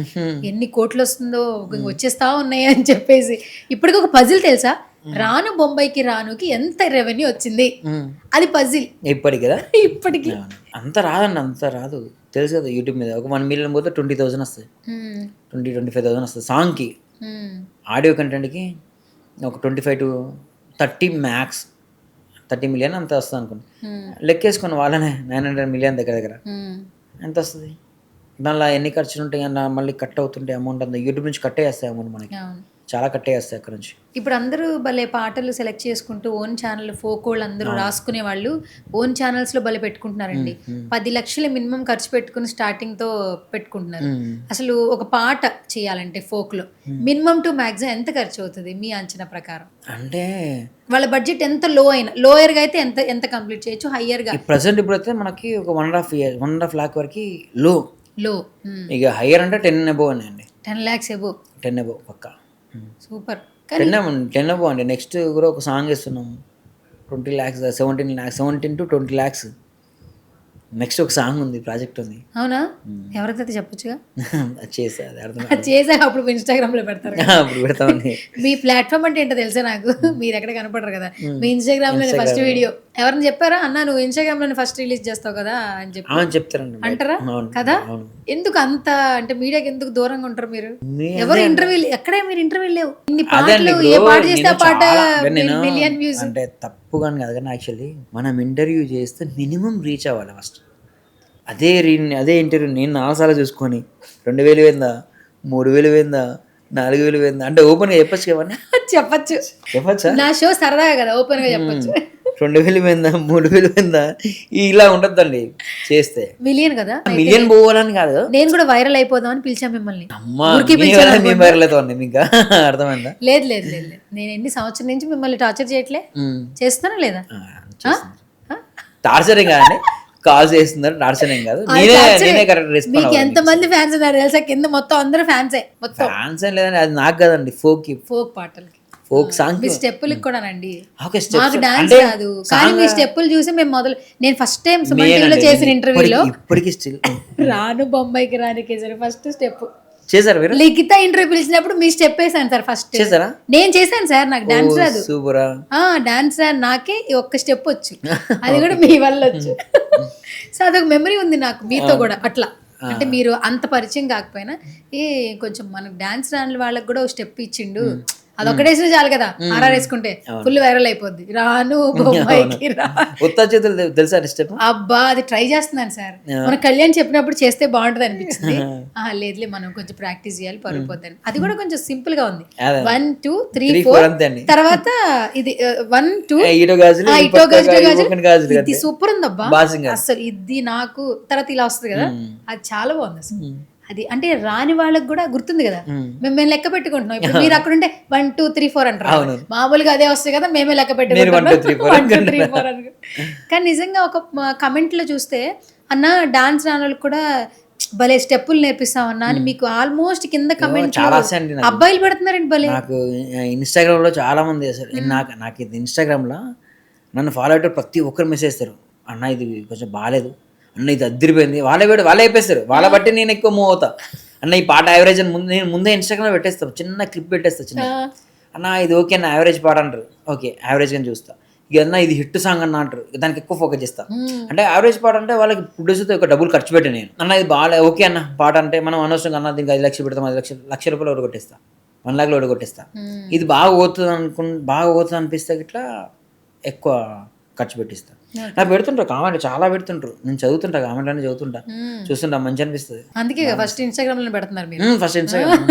ఎన్ని కోట్లు వస్తుందో, వచ్చేస్తా ఉన్నాయి అని చెప్పేసి. ఇప్పటికి ఒక పజిల్ తెలుసా, రాను బొంబాయికి రానుకి ఎంత రెవెన్యూ వచ్చింది, అది పజిల్ ఇప్పటికి. అంత రాదండి, అంత రాదు, తెలుసు కదా. యూట్యూబ్ మీద ఒక 1 మిలియన్ పోతే 20,000 వస్తుంది, 20-25,000 వస్తుంది సాంగ్కి. ఆడియో కంటెంట్కి ఒక 25 to 30 మ్యాక్స్, 30 మిలియన్ అంత వస్తుంది అనుకోండి. లెక్కేసుకొని వాళ్ళనే 900 మిలియన్ దగ్గర ఎంత వస్తుంది. దానిలో ఎన్ని ఖర్చులు ఉంటాయి అన్న, మళ్ళీ కట్ అవుతుంటాయి అమౌంట్, అంతా యూట్యూబ్ నుంచి కట్టేస్తాయి అమౌంట్, మనకి చాలా కట్టేస్తాయి అక్కడ నుంచి. ఇప్పుడు అందరూ భలే పాటలు సెలెక్ట్ చేసుకుంటూ ఓన్ ఛానల్, ఫోక్ వాళ్ళు అందరూ రాసుకునే వాళ్ళు ఓన్ ఛానల్స్లో భలే పెట్టుకుంటున్నారండి. 10 లక్షలు మినిమం ఖర్చు పెట్టుకుని స్టార్టింగ్తో పెట్టుకుంటున్నారు. అసలు ఒక పాట చేయాలంటే ఫోక్లో మినిమం టు మ్యాక్సిమం ఎంత ఖర్చు అవుతుంది మీ అంచనా ప్రకారం? అంటే వాళ్ళ బడ్జెట్ ఎంత లోయర్గా అయితే ఎంత కంప్లీట్ చేయొచ్చు, హయ్యర్గా ప్రజెంట్ ఇప్పుడైతే మనకి ఒక 1.5 lakh వరకు లో. ఇక హయ్యర్ అంటే 10 above అండి, 10 lakhs above, 10 above పక్కా. సూపర్. 10 above అండి. నెక్స్ట్ కూడా ఒక సాంగ్ ఇస్తున్నాం 20 lakhs, 17 to 20 lakhs. నెక్స్ట్ ఒక సాంగ్ ఉంది, ప్రాజెక్ట్ ఉంది. అవునా, ఎవరైతే చెప్పొచ్చుగా. చేసా అప్పుడు ఇన్స్టాగ్రామ్ లో పెడతారు, అప్పుడు పెడతామండి. మీ ప్లాట్ఫామ్ అంటే ఏంటో తెలుసా నాకు, మీరు ఎక్కడ కనపడరు కదా, మీ ఇన్స్టాగ్రామ్ లోనే ఫస్ట్ వీడియో. ఎవరిని చెప్పారా అన్న నువ్వు ఇన్స్టాగ్రామ్ లోనే ఫస్ట్ రిలీజ్ చేస్తావు కదా అని చెప్పి చెప్తారండి, అంటారా కదా. ఎందుకు అంత అంటే మీడియాకి ఎందుకు దూరంగా ఉంటారు మీరు? ఎవరు ఇంటర్వ్యూ, ఎక్కడే మీరు ఇంటర్వ్యూ లేవు, ఇన్ని పాటలు, ఏ పాట చేస్తే ఆ పాట మిలియన్ వ్యూస్. అంటే తప్పుగాని కాదు కానీ యాక్చువల్లీ మనం ఇంటర్వ్యూ చేస్తే మినిమం రీచ్ అవ్వాలి ఫస్ట్. అదే ఇంటర్వ్యూ నేను 4 సార్లు చూసుకొని 2,000 పోయిందా, 3,000 పోయిందా, 4,000 పోయిందా అంటే ఓపెన్గా చెప్పచ్చు కదా. చెప్పచ్చా, నా షో సరదాగా కదా, ఓపెన్ గా చెప్పచ్చు. 2,000 పోయిందా, 3,000 పోయిందా, ఇలా ఉంటుందండి చేస్తే. మిలియన్ కదా, మిలియన్ పోవాలని కాదు, నేను కూడా వైరల్ అయిపోదామని పిలిచాం మిమ్మల్ని. వైరల్ అవుతుంది మీకు అర్థమైందా? లేదు నేను ఎన్ని సంవత్సరం నుంచి మిమ్మల్ని టార్చర్ చేయట్లే, చేస్తున్నానా లేదా? టార్చరింగ్ కాదండి, కాల్ చేస్తున్నారు, టార్చరింగ్ కాదు. నేనే కరెక్ట్ రెస్పాన్స్. మీకు ఎంతమంది ఫ్యాన్స్ ఉన్నారు తెలుసా? కింద మొత్తం అందరూ ఫ్యాన్సే. ఫ్యాన్స్ ఏం లేదండి, అది నాకు కదండి, ఫోక్ పాటలకి, ఫోక్ సాంగ్, మీ స్టెప్పులకి కూడానండి. మాకు డాన్స్ రాదు కానీ మీ స్టెప్పులు చూసి మేము నేను ఫస్ట్ టైం సుమన్ టీవీలో చేసిన ఇంటర్వ్యూలో ఇప్పటికి స్టిల్ రాను బొంబాయికి రానికి ఫస్ట్ స్టెప్ చేశారు మీరు. లిఖిత ఇంటర్వ్యూ పిలిచినప్పుడు మీ స్టెప్ వేసాను సార్, ఫస్ట్ చేశారా? నేను చేశాను సార్, నాకు డాన్స్ రాదు. సూపరా, డాన్స్ రాదు నాకే, ఒక్క స్టెప్ వచ్చు, అది కూడా మీ వల్ల వచ్చు. సో అదొక మెమరీ ఉంది నాకు మీతో కూడా. అట్లా అంటే మీరు అంత పరిచయం కాకపోయినా కొంచెం మనకు డాన్స్ రాని వాళ్ళకి కూడా ఒక స్టెప్ ఇచ్చిండు, అదొక్కటేస్తే చాలు కదా, ఆర్ఆర్ వేసుకుంటే ఫుల్ వైరల్ అయిపోద్ది. రాను బొమ్మాయికి ఉత్తా చేతులు తెలుసా స్టెప్? అబ్బా అది ట్రై చేస్తున్నాను సార్, మన కళ్యాణ్ చెప్పినప్పుడు చేస్తే బాగుంటది అనిపించింది. లేదులే మనం కొంచెం ప్రాక్టీస్ చేయాలి, పరుగుపోతాను. అది కూడా కొంచెం సింపుల్ గా ఉంది. 1 2 3 4 తర్వాత ఇది 1 2 ఇది సూపర్ ఉంది అబ్బా అసలు. ఇది నాకు తర్వాత ఇలా వస్తుంది కదా, అది చాలా బాగుంది అసలు. అది అంటే రాని వాళ్ళకి కూడా గుర్తుంది కదా, మేము లెక్క పెట్టుకుంటున్నాం. ఇప్పుడు మీరు అక్కడ ఉంటే 1 2 3 4 అంటారు, మామూలుగా అదే వస్తాయి కదా, మేమే లెక్క పెట్టుకుంటాం 1 2 3 4 అని. కానీ నిజంగా ఒక కమెంట్ లో చూస్తే అన్న డాన్స్ రాని వాళ్ళకి కూడా భలే స్టెప్పులు నేర్పిస్తామన్నా అని మీకు ఆల్మోస్ట్ కింద కమెంట్ అబ్బాయిలు పెడుతున్నారండి భలే. నాకు ఇన్స్టాగ్రామ్ లో చాలా మంది అసలు నాకు ఇది ఇన్స్టాగ్రామ్ లో నన్ను ఫాలో అయ్యే ప్రతి ఒక్కరు మెసేజ్ చేస్తారు, అన్న ఇది కొంచెం బాగాలేదు అన్న, ఇది అద్దరిపోయింది. వాళ్ళే అయిపోతారు, వాళ్ళ బట్టి నేను ఎక్కువ మూవ్ అవుతా. అన్న ఈ పాట యావరేజ్ అని నేను ముందే ఇన్స్టాగ్రామ్ పెట్టేస్తాను, చిన్న క్లిప్ పెట్టేస్తాను చిన్న, అన్న ఇది ఓకే అన్న యావరేజ్ పాట అంటారు, ఓకే యావరేజ్ అని చూస్తా. ఇక అన్న ఇది హిట్ సాంగ్ అన్న అంటారు, దానికి ఎక్కువ ఫోకస్ చేస్తా. అంటే యావరేజ్ పాట అంటే వాళ్ళకి ప్రొడ్యూసర్తో ఒక డబ్బులు ఖర్చు పెట్టా నేను. అన్న ఇది బాగా ఓకే అన్న పాట అంటే మనం అనవసరంగా అన్న దీనికి 5 లక్షలు పెడతాం, 5 లక్ష రూపాయలు ఓడగొట్టేస్తా, 1 లాక్లో ఓడగొట్టేస్తా. ఇది బాగా పోతుంది అనిపిస్తే ఇట్లా ఎక్కువ ఖర్చు పెట్టిస్తా. నాకు పెడుతుంటారు కామెంట్, చాలా పెడుతుంటారు, నేను చదువుతుంటా, కామెంట్ అని చదువుతుంటా, చూస్తుంటా, మంచి అనిపిస్తుంది. అందుకే ఫస్ట్ ఇన్స్టాగ్రామ్ లో పెడుతున్నారు మీరు. ఫస్ట్ ఇన్స్టాగ్రామ్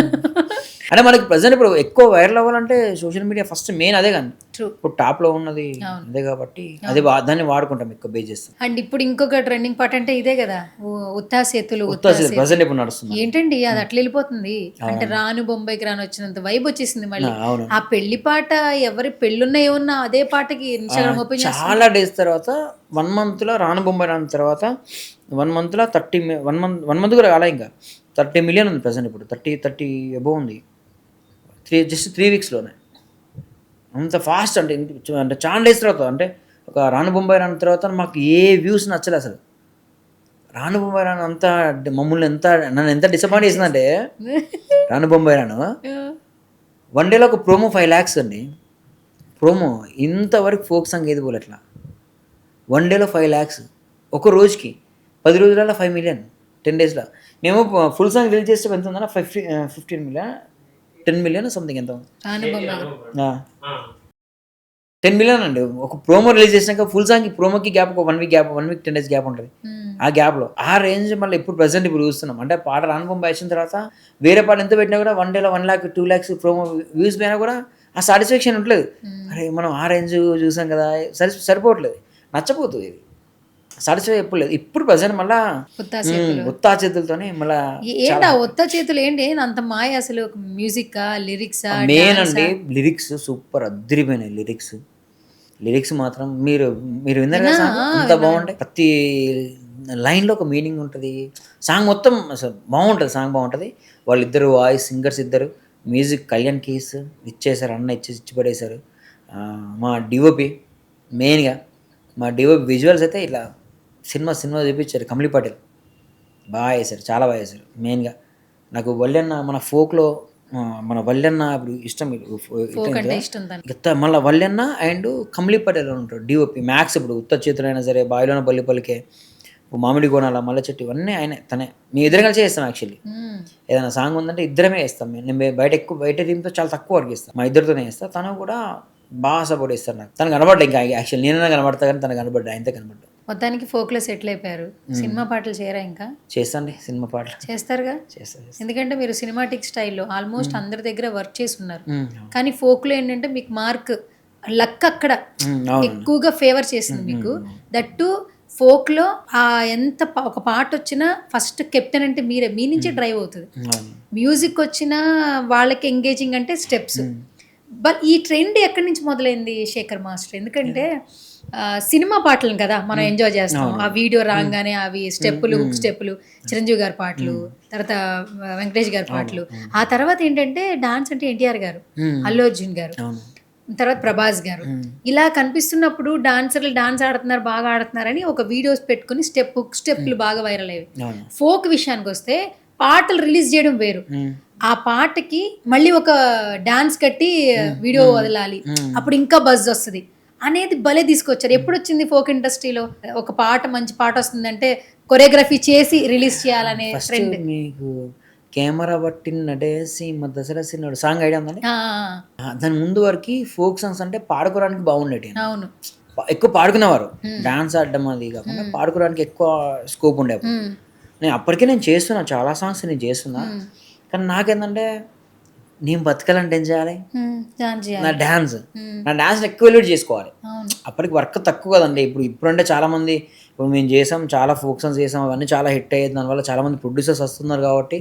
అంటే మనకి ప్రజెంట్ ఇప్పుడు ఎక్కువ వైరల్ అవ్వాలంటే సోషల్ మీడియా ఫస్ట్ మెయిన్ అదే, కానీ ఇప్పుడు టాప్ లో ఉన్నది అదే కాబట్టి అదే దాన్ని వాడుకుంటాం, ఎక్కువ బేస్ చేస్తాం. అండ్ ఇప్పుడు ఇంకొక ట్రెండింగ్ పాట అంటే ఇదే కదా, ఉత్తా సేతులు ప్రజెంట్ ఇప్పుడు నడుస్తుంది. ఏంటండి అది అట్లా వెళ్ళిపోతుంది, అంటే రాను బొంబాయికి రాను వచ్చినంత వైబ్ వచ్చేసింది మళ్ళీ. ఆ పెళ్లి పాట ఎవరి పెళ్ళున్నా ఏమన్నా అదే పాటకి ఇన్స్టాగ్రామ్ ఓపెన్ చేసి చాలా డేస్ తర్వాత 1 month లో రాను బొంబాయి రాని తర్వాత 1 month లో 1 month కూడా కాలే, ఇంకా 30 million ఉంది ప్రజెంట్. ఇప్పుడు 30 అబోవ్ ఉంది, జస్ట్ 3 weeksలోనే. అంత ఫాస్ట్ అంటే చాలా డేస్ తర్వాత, అంటే ఒక రాను బొంబాయి రాని తర్వాత మాకు ఏ వ్యూస్ నచ్చలేదు అసలు. రాను బొంబాయి రాను అంత మమ్మల్ని నన్ను ఎంత డిసప్పాయింట్ చేసిందంటే, రాను బొంబాయి రాను 1 dayలో ఒక ప్రోమో 5 lakhs అండి. ప్రోమో ఇంతవరకు ఫోక్ సాంగ్ ఏది పోలే అట్లా. 1 dayలో 5 lakhs, ఒక రోజుకి 10 రోజులలో 5 million, 10 daysలో. మేము ఫుల్ సాంగ్ రిలీజ్ చేస్తే ఎంత ఉందన్న 15 million 10 million సంథింగ్ ఎంత 10 million అండి. ఒక ప్రోమో రిలీజ్ చేసినాక ఫుల్ సాంగ్ ప్రోమోకి గ్యాప్ ఒక 1 week 10 days గ్యాప్ ఉంటుంది. ఆ గ్యాప్లో ఆ రేంజ్ మళ్ళీ ఇప్పుడు ప్రజెంట్ ఇప్పుడు చూస్తున్నాం. అంటే పాట రాను బొంబాయి వచ్చిన తర్వాత వేరే పాట ఎంత పెట్టినా కూడా 1 dayలో 1 lakh 2 lakhs ప్రోమో వ్యూస్ పోయినా కూడా ఆ సాటిస్ఫాక్షన్ ఉండలేదు. అరే మనం ఆ రేంజ్ చూసాం కదా, సరిపోవట్లేదు, నచ్చపోతుంది, ఇది సాటిస్ఫై ఎప్పుడు లేదు. ఇప్పుడు ప్రజెంట్ మళ్ళా ఉత్తా చేతులతోనే మళ్ళా ఉత్తా చేతులు ఏంటి అంత మాయ అసలు, మ్యూజిక్ లిరిక్స్ మెయిన్ అండి. లిరిక్స్ సూపర్ అద్దరిపోయినాయి. లిరిక్స్ మాత్రం మీరు విన్నారు కదా, అంత బాగుంటాయి. ప్రతి లైన్లో ఒక మీనింగ్ ఉంటుంది. సాంగ్ మొత్తం అసలు బాగుంటుంది, సాంగ్ బాగుంటుంది. వాళ్ళిద్దరు వాయిస్ సింగర్స్ ఇద్దరు, మ్యూజిక్ కళ్యాణ్ కీస్ ఇచ్చేసారు, అన్న ఇచ్చి పడేశారు. మా డిఓపి మెయిన్గా, మా డిఓపి విజువల్స్ అయితే ఇట్లా సినిమా చూపించారు. కమలి పాటిల్ బాగా వేశారు, చాలా బాగా వేశారు. మెయిన్గా నాకు వల్లెన్న మన ఫోక్లో మన వల్లెన్న ఇప్పుడు ఇష్టం, మళ్ళీ వల్లెన్న అండ్ కమలి పాటిల్ ఉంటారు డిఓపి మ్యాక్స్. ఇప్పుడు ఉత్త చేతులైనా సరే, బాయిలోన బల్లి పలికే, మామిడి గోనాల మల్ల చెట్టు, ఇవన్నీ ఆయనే, తనే. మేము ఇద్దరం కలిసి వేస్తాం. యాక్చువల్లీ ఏదైనా సాంగ్ ఉందంటే ఇద్దరమే వేస్తాం. నేను బయట టీంతో చాలా తక్కువ వర్క్ చేస్తాను, మా ఇద్దరితోనే వేస్తాను. తను కూడా బాగా సపోర్ట్ ఇస్తారు నాకు. తను కనబడ్డా, ఇంకా యాక్చువల్లీ నేనైనా కనబడతా కానీ తను కనబడ్డా, ఆయనతో కనబడ్డా. మొత్తానికి ఫోక్లో సెటిల్ అయిపోయారు. సినిమా పాటలు చేయరా? ఇంకా చేస్తాండి, సినిమా పాటలు చేస్తారుగా. చేస్తారు, ఎందుకంటే మీరు సినిమాటిక్ స్టైల్లో ఆల్మోస్ట్ అందరి దగ్గర వర్క్ చేసి ఉన్నారు. కానీ ఫోక్లో ఏంటంటే మీకు మార్క్ లక్ అక్కడ ఎక్కువగా ఫేవర్ చేసింది మీకు. దట్టు ఫోక్లో ఎంత ఒక పాట వచ్చినా ఫస్ట్ కెప్టెన్ అంటే మీరే, మీ నుంచే డ్రైవ్ అవుతుంది. మ్యూజిక్ వచ్చినా వాళ్ళకి ఎంగేజింగ్ అంటే స్టెప్స్. బట్ ఈ ట్రెండ్ ఎక్కడి నుంచి మొదలైంది శేఖర్ మాస్టర్? ఎందుకంటే సినిమా పాటలను కదా మనం ఎంజాయ్ చేస్తాం. ఆ వీడియో రాగానే అవి స్టెప్పులు చిరంజీవి గారి పాటలు, తర్వాత వెంకటేష్ గారి పాటలు. ఆ తర్వాత ఏంటంటే డాన్స్ అంటే ఎన్టీఆర్ గారు, అల్లు అర్జున్ గారు, తర్వాత ప్రభాస్ గారు. ఇలా కనిపిస్తున్నప్పుడు డాన్సర్లు డాన్స్ ఆడుతున్నారు, బాగా ఆడుతున్నారని ఒక వీడియోస్ పెట్టుకుని స్టెప్లు బాగా వైరల్ అయ్యాయి. ఫోక్ విషయానికి వస్తే పాటలు రిలీజ్ చేయడం వేరు, ఆ పాటకి మళ్ళీ ఒక డాన్స్ కట్టి వీడియో వదలాలి, అప్పుడు ఇంకా బజ్ వస్తుంది. అనేది భలే తీసుకొచ్చారు. ఎప్పుడు వచ్చింది ఫోక్ ఇండస్ట్రీలో ఒక పాట మంచి పాట వస్తుందంటే కొరియోగ్రఫీ చేసి రిలీజ్ చేయాలనే ఫస్ట్ ట్రెండ్? మీకు కెమెరా పట్టిన నటేసి మా దసరా సినిమా సాంగ్ ఐడియా ఉందండి. దాని ముందు వరకు ఫోక్ సాంగ్స్ అంటే పాడుకోవడానికి బాగుండేటి, అవును. ఎక్కువ పాడుకునేవారు. డాన్స్ ఆడడం అది కాకుండా పాడుకోవడానికి ఎక్కువ స్కోప్ ఉండే. నేను అప్పటికే నేను చేస్తున్నా, చాలా సాంగ్స్ నేను చేస్తున్నా. కానీ నాకేంటంటే నేను బతకాలంటే ఏం చేయాలి, నా డ్యాన్స్ ఎక్కువ ఎలివేట్ చేసుకోవాలి. అప్పటికి వర్క్ తక్కువ కదండి. ఇప్పుడంటే చాలామంది, ఇప్పుడు మేము చేసాం చాలా ఫోక్ సాంగ్స్ చేసాం, అవన్నీ చాలా హిట్ అయ్యేది. దానివల్ల చాలామంది ప్రొడ్యూసర్స్ వస్తున్నారు కాబట్టి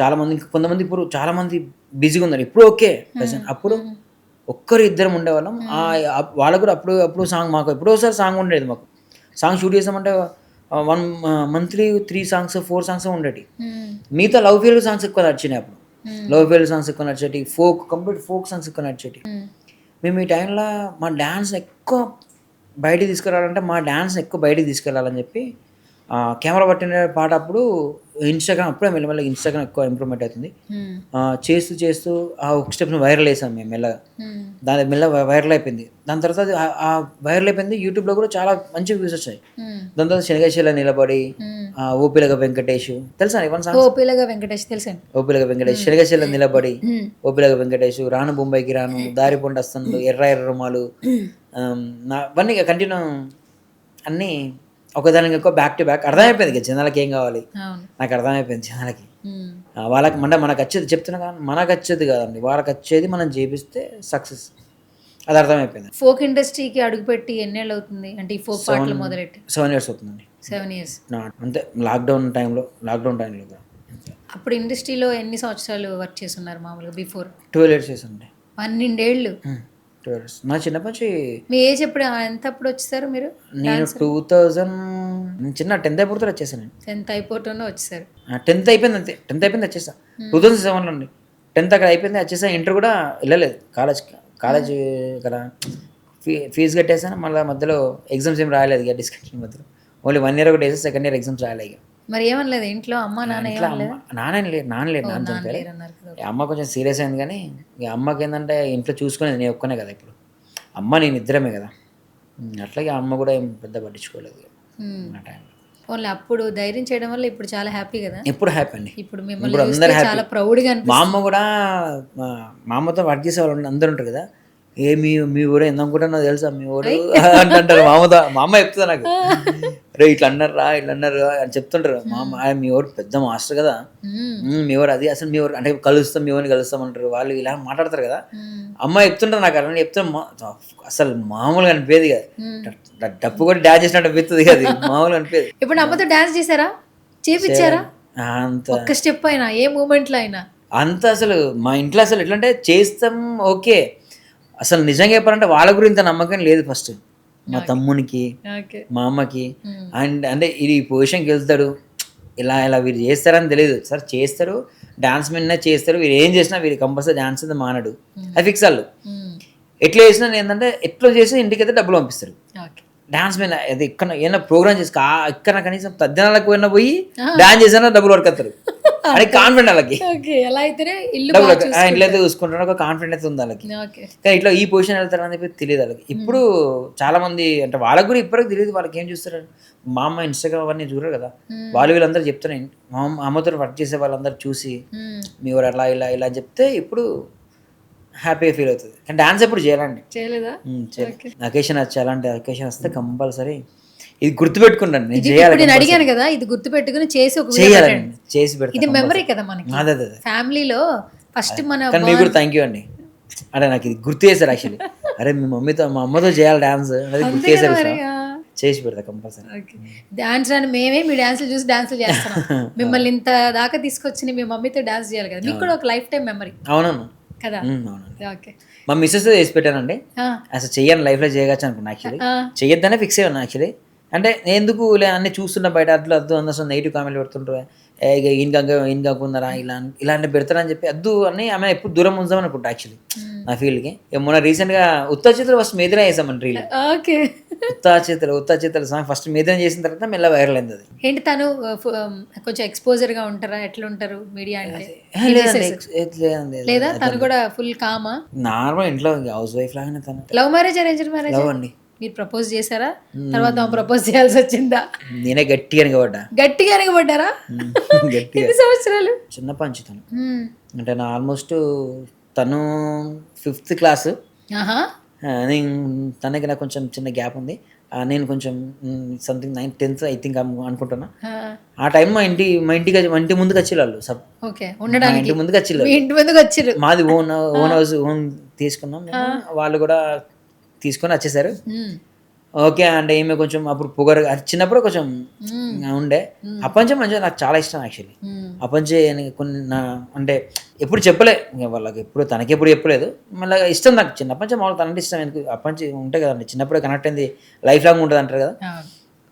చాలామంది, ఇంకా కొంతమంది ఇప్పుడు చాలామంది బిజీగా ఉన్నారు. ఇప్పుడు ఓకే ప్రెసెంట్. అప్పుడు ఒక్కరు ఇద్దరం ఉండేవాళ్ళం. వాళ్ళకు కూడా అప్పుడు సాంగ్, మాకు ఎప్పుడో ఒకసారి సాంగ్ ఉండేది. మాకు సాంగ్ షూట్ చేసామంటే 1 మంత్లీ 3 సాంగ్స్ 4 సాంగ్స్ ఉండేవి. మిగతా లవ్ ఫెయిల్యూర్ సాంగ్స్ ఎక్కువ నచ్చినాయి. అప్పుడు లవ్ ఫెయిల్యూర్ సాంగ్స్ ఎక్కువ నచ్చేటి, కంప్లీట్ ఫోక్ సాంగ్స్ ఎక్కువ నచ్చేటి. మేము ఈ టైంలో మా డ్యాన్స్ ఎక్కువ బయటికి తీసుకురావాలంటే, మా డ్యాన్స్ ఎక్కువ బయటికి తీసుకెళ్ళాలని చెప్పి కెమెరా పట్టిన పాట అప్పుడు ఇన్స్టాగ్రామ్, అప్పుడే మెల్లమెల్లగా ఇన్స్టాగ్రామ్ ఎక్కువ ఇంప్రూవ్మెంట్ అవుతుంది. చేస్తూ ఆ ఒక స్టెప్ని వైరల్ వేసాం మేము మెల్లగా. దాని మెల్లగా వైరల్ అయిపోయింది. దాని తర్వాత ఆ వైరల్ అయిపోయింది. యూట్యూబ్లో కూడా చాలా మంచి వ్యూస్ వచ్చాయి. దాని తర్వాత శనగశీల నిలబడి, ఓపిలగా వెంకటేష్ తెలుసా? ఓపిలగా వెంకటేష్ తెలుసండి. ఓపిలగా వెంకటేష్, శనగశీల నిలబడి, ఓపిలగా వెంకటేష్, రాను బొంబాయికి రాను, దారి పొండి వస్తుంది, ఎర్ర ఎర్ర రుమాలు, అవన్నీ కంటిన్యూ అన్నీ ఒకదానికి ఎక్కువ బ్యాక్ టు బ్యాక్. అర్థమైపోయింది జనాలకి ఏం కావాలి, నాకు అర్థమైపోయింది జనాలకి. వాళ్ళకి మనకు వచ్చేది చెప్తున్నా కానీ మనకు వచ్చేది కాదండి, వాళ్ళకి వచ్చేది మనం చేపిస్తే సక్సెస్. అది అర్థమైపోయింది. ఫోక్ ఇండస్ట్రీకి అడుగుపెట్టి ఎన్నేళ్ళు అవుతుంది అంటే ఈ ఫోక్ పాటలు మొదలెట్టి? 7 years అవుతుందండి. 7 years అంతే. లాక్డౌన్ టైంలో అప్పుడు ఇండస్ట్రీలో ఎన్ని సంవత్సరాలు వర్క్ చేస్తున్నారు మామూలుగా? బిఫోర్ 12 years చేశానండి. 12 ఏళ్ళు. 12 years. నా చిన్నప్పటి నుంచి. మీ ఏజ్ ఎప్పుడు, ఎంత అప్పుడు వచ్చేసారు మీరు? నేను 2000 చిన్న 10th అయిపోతే వచ్చేసాను. 10th అయిపోతూనే వచ్చేసారు. 10th అయిపోయింది అంతే. 10th అయిపోయింది వచ్చేసా. 2007 అండి. 10th అక్కడ అయిపోయింది వచ్చేసా. ఇంటర్ కూడా వెళ్ళలేదు కాలేజ్ ఇక్కడ ఫీజు కట్టేసాను. మళ్ళీ మధ్యలో ఎగ్జామ్స్ ఏం రాయలేదు ఇక, డిస్కషన్ మధ్యలో ఓన్లీ 1 year ఒకటి వేసి 2nd year ఎగ్జామ్స్ రాయలే ఇక. మరి ఏమనలేదు ఇంట్లో? నాన్న చనిపోయారు. అమ్మ కొంచెం సీరియస్ అయింది. కానీ ఇక అమ్మకి ఏంటంటే ఇంట్లో చూసుకునేది నేను ఒక్కనే కదా. ఇప్పుడు అమ్మ నేను ఇద్దరమే కదా. అట్లాగే అమ్మ కూడా ఏం పెద్ద పట్టించుకోలేదు ఆ టైంలో. ఓన్లీ అప్పుడు ధైర్యం చేయడం వల్ల ఇప్పుడు చాలా హ్యాపీ కదా. ఇప్పుడు హ్యాపీ అండి. ఇప్పుడు మిమ్మల్ని చాలా ప్రౌడ్గా అనిపిస్తుంది. మా అమ్మ కూడా, మా అమ్మతో వర్క్ చేసే వాళ్ళు అందరూ ఉంటారు కదా, మీ ఊరే ఎందుకుంటున్నా తెలుసా మీ ఊరు అంటారు. మా అమ్మ చెప్తుంది నాకు, రే ఇట్లా అన్నారా అని చెప్తుంటారు. మా అమ్మ, మీ ఊరు పెద్ద మాస్టర్ కదా, మీ ఊరు అది, అసలు మీ ఊరు అంటే మీ ఊరిని కలుస్తాం అంటారు వాళ్ళు, ఇలా మాట్లాడతారు కదా. అమ్మ చెప్తుంటారు నాకు, అలా చెప్తాను అసలు మామూలుగా అనిపేది కదా. డప్పు కూడా డాన్స్ చేసినట్టు అనిపిస్తుంది కదా, మామూలుగా అనిపేది. ఇప్పుడు అమ్మతో డాన్స్ చేశారా, చేపించారా? అంత ఒక్క స్టెప్ అయినా, ఏ మూమెంట్లో అయినా అంత అసలు మా ఇంట్లో అసలు ఎట్లంటే చేస్తాం ఓకే, అసలు నిజంగా చెప్పాలంటే వాళ్ళ గురించి నమ్మకం లేదు. ఫస్ట్ మా తమ్మునికి, మా అమ్మకి, అండ్ అంటే ఇది పొజిషన్కి వెళ్తాడు, ఇలా వీరు చేస్తారని తెలియదు. సార్ చేస్తారు, డాన్స్ మీద చేస్తారు, వీరు ఏం చేసినా వీరు కంపల్సరీ డాన్స్ అయితే మానడు, అది ఫిక్స్. వాళ్ళు ఎట్లా చేసినా ఏంటంటే ఎట్లా చేసి ఇంటికి అయితే డబ్బులు పంపిస్తారు. డాన్స్ మీద అది ఇక్కడ ఏమైనా ప్రోగ్రామ్ చేసి ఇక్కడ కనీసం తద్దినాలకు పోయినా పోయి డాన్స్ చేసినా డబ్బులు వర్కత్తారు అని కాన్ఫిడెంట్ వాళ్ళకి. ఇంట్లో అయితే చూసుకుంటారు, ఒక కాన్ఫిడెంట్ అయితే ఉంది వాళ్ళకి. కానీ ఇట్లా ఈ పొజిషన్ వెళ్తారు అని చెప్పి తెలియదు వాళ్ళకి. ఇప్పుడు చాలా మంది అంటే వాళ్ళకి కూడా ఇప్పటికి తెలియదు. వాళ్ళకి ఏం చూస్తారు, మా అమ్మ ఇన్స్టాగ్రామ్ అవన్నీ చూడరు కదా, వీళ్ళందరూ చెప్తారు. మా అమ్మతో వర్క్ చేసే వాళ్ళందరూ చూసి మీ ఊరు అలా ఇలా అని చెప్తే ఇప్పుడు హ్యాపీగా ఫీల్ అవుతుంది. కానీ డాన్స్ ఎప్పుడు చేయాలండి, అకేషన్ వచ్చి అలాంటి అకేషన్ వస్తే కంపల్సరీ ఇది గుర్తుపెట్టుకుంటాను, నేను చేయాలి. నేను అడిగాను కదా, ఇది గుర్తుపెట్టుకుని చేసి పెడతాను. ఇది మెమరీ కదా మనకి ఫ్యామిలీలో. ఫస్ట్ మీకు కూడా థ్యాంక్ యూ అండి. అంటే నాకు ఇది గుర్తు చేశారు యాక్చువల్లీ. అరే మా అమ్మతో చేయాలి డాన్స్, అది గుర్తు చేశారు, చేసి పెడతా కంపల్సరీ. డాన్స్ అని మేమే మీ డాన్సులు చూసి డాన్సులు చేస్తాం. మిమ్మల్ని ఇంత దాకా తీసుకొచ్చి మీ మమ్మీతో డాన్స్ చేయాలి కదా, మీకు కూడా ఒక లైఫ్ టైం మెమరీ. అవునవును కదా. మా మిస్సెస్ చేసి పెట్టానండి. అసలు చెయ్యను, లైఫ్లో చేయవచ్చు అనుకున్నా. యాక్చువల్లీ చెయ్యొద్దనే ఫిక్స్ అయ్యాను. యాక్చువల్లీ అంటే నేను ఎందుకు అన్నీ చూస్తున్నా బయట, అద్దు అసలు నెగిటివ్ కామెంట్లు పెడుతుంటారు, ఇక ఈయన కాకుందరా ఇలాంటి పెడతారని చెప్పి అద్దు అని ఆమె ఎప్పుడు దూరం ఉంచామని అనుకుంటా యాక్చువల్లీ నా ఫీల్డ్కి. మొన్న రీసెంట్గా ఉత్తర చిత్ర ఫస్ట్ మేదిరా వేసామని రీల్. ఉత్తా చేతలు సాంగ్ ఫస్ట్ మీదనే చేసిన తర్వాత మెల్ల వైరల్ అయింది అది. ఏంటి తను కొంచెం ఎక్స్పోజర్ గా ఉంటారా, ఎట్లా ఉంటారు మీడియా అంటే? లేదండి లేదా తను కూడా ఫుల్ కామా? నార్మల్ ఇంట్లో హౌస్ వైఫ్ లాగానే తను. Love marriage, arranged marriage? Love అండి. మీరు ప్రపోజ్ చేశారా? తర్వాత ప్రపోజ్ చేయాల్సి వచ్చిందా? నేనే గట్టిగా అనగబడ్డా. గట్టిగా అనగబడ్డారా? గట్టిగా. ఎన్ని సంవత్సరాలు? చిన్న పంచి తను. అంటే నా ఆల్మోస్ట్ తను 5th క్లాస్, ఆహా. నేను తనకి నాకు కొంచెం చిన్న గ్యాప్ ఉంది. నేను కొంచెం something 9th 10th I think అనుకుంటున్నా. ఆ టైం మా ఇంటి ముందుకు వచ్చి వాళ్ళు ఓకే ఉండడానికి ఇంటి ముందుకు వచ్చి ఇంటి ముందుకు వచ్చారు. మాది ఓన్ హౌస్ తీసుకున్నాం మేము. వాళ్ళు కూడా తీసుకొని వచ్చేసారు. ఓకే అంటే ఈమె కొంచెం అప్పుడు పొగరు చిన్నప్పుడు కొంచెం ఉండే. అప్పంచే మంచిగా నాకు చాలా ఇష్టం యాక్చువల్లీ. అప్పంచే కొన్ని అంటే ఎప్పుడు చెప్పలే వాళ్ళకి, ఎప్పుడు తనకి ఎప్పుడు చెప్పలేదు. మళ్ళీ ఇష్టం నాకు చిన్నప్పటి మామూలు తనంటే ఇష్టం. ఎందుకు అప్పంచి ఉంటాయి కదండి, చిన్నప్పుడే కనెక్ట్ అయింది లైఫ్ లాంగ్ ఉంటుంది అంటారు కదా.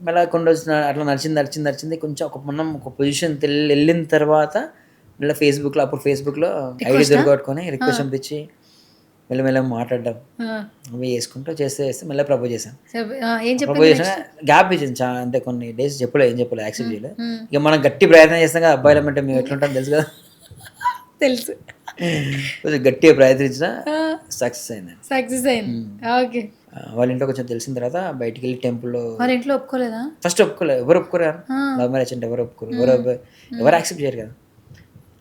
మళ్ళీ కొన్ని రోజులు అట్లా నడిచింది కొంచెం మనం ఒక పొజిషన్ వెళ్ళిన తర్వాత మళ్ళీ ఫేస్బుక్లో ఐడి దొరకట్టుకొని రిక్వెస్ట్ పంపించి మెల్లమెల్ల మాట్లాడడం అవి చేసుకుంటూ చేస్తే మళ్ళీ ప్రపోజ్ చేశాను. ప్రపోజ్ చేసిన గ్యాప్ ఇచ్చింది అంటే కొన్ని డేస్ ఏం చెప్పలేదు యాక్సెప్ట్ చేయలేదు. ఇక మనం గట్టి ప్రయత్నం చేస్తాం కదా అబ్బాయిలు అంటే మేము ఎట్లుంటాం తెలుసు కదా. తెలుసు. కొంచెం గట్టిగా ప్రయత్నించిన సక్సెస్ అయింది. ఓకే. వాళ్ళ ఇంట్లో కొంచెం తెలిసిన తర్వాత బయటికి వెళ్ళి టెంపుల్లో. వాళ్ళ ఇంట్లో ఒప్పుకోలేదా? ఫస్ట్ ఒప్పుకోలేదు, ఎవరు ఒప్పుకోరు కదా లవ్ మ్యారేజ్ అంటే. ఎవరు ఒప్పుకోరు, ఎవరు యాక్సెప్ట్ చేయరు కదా.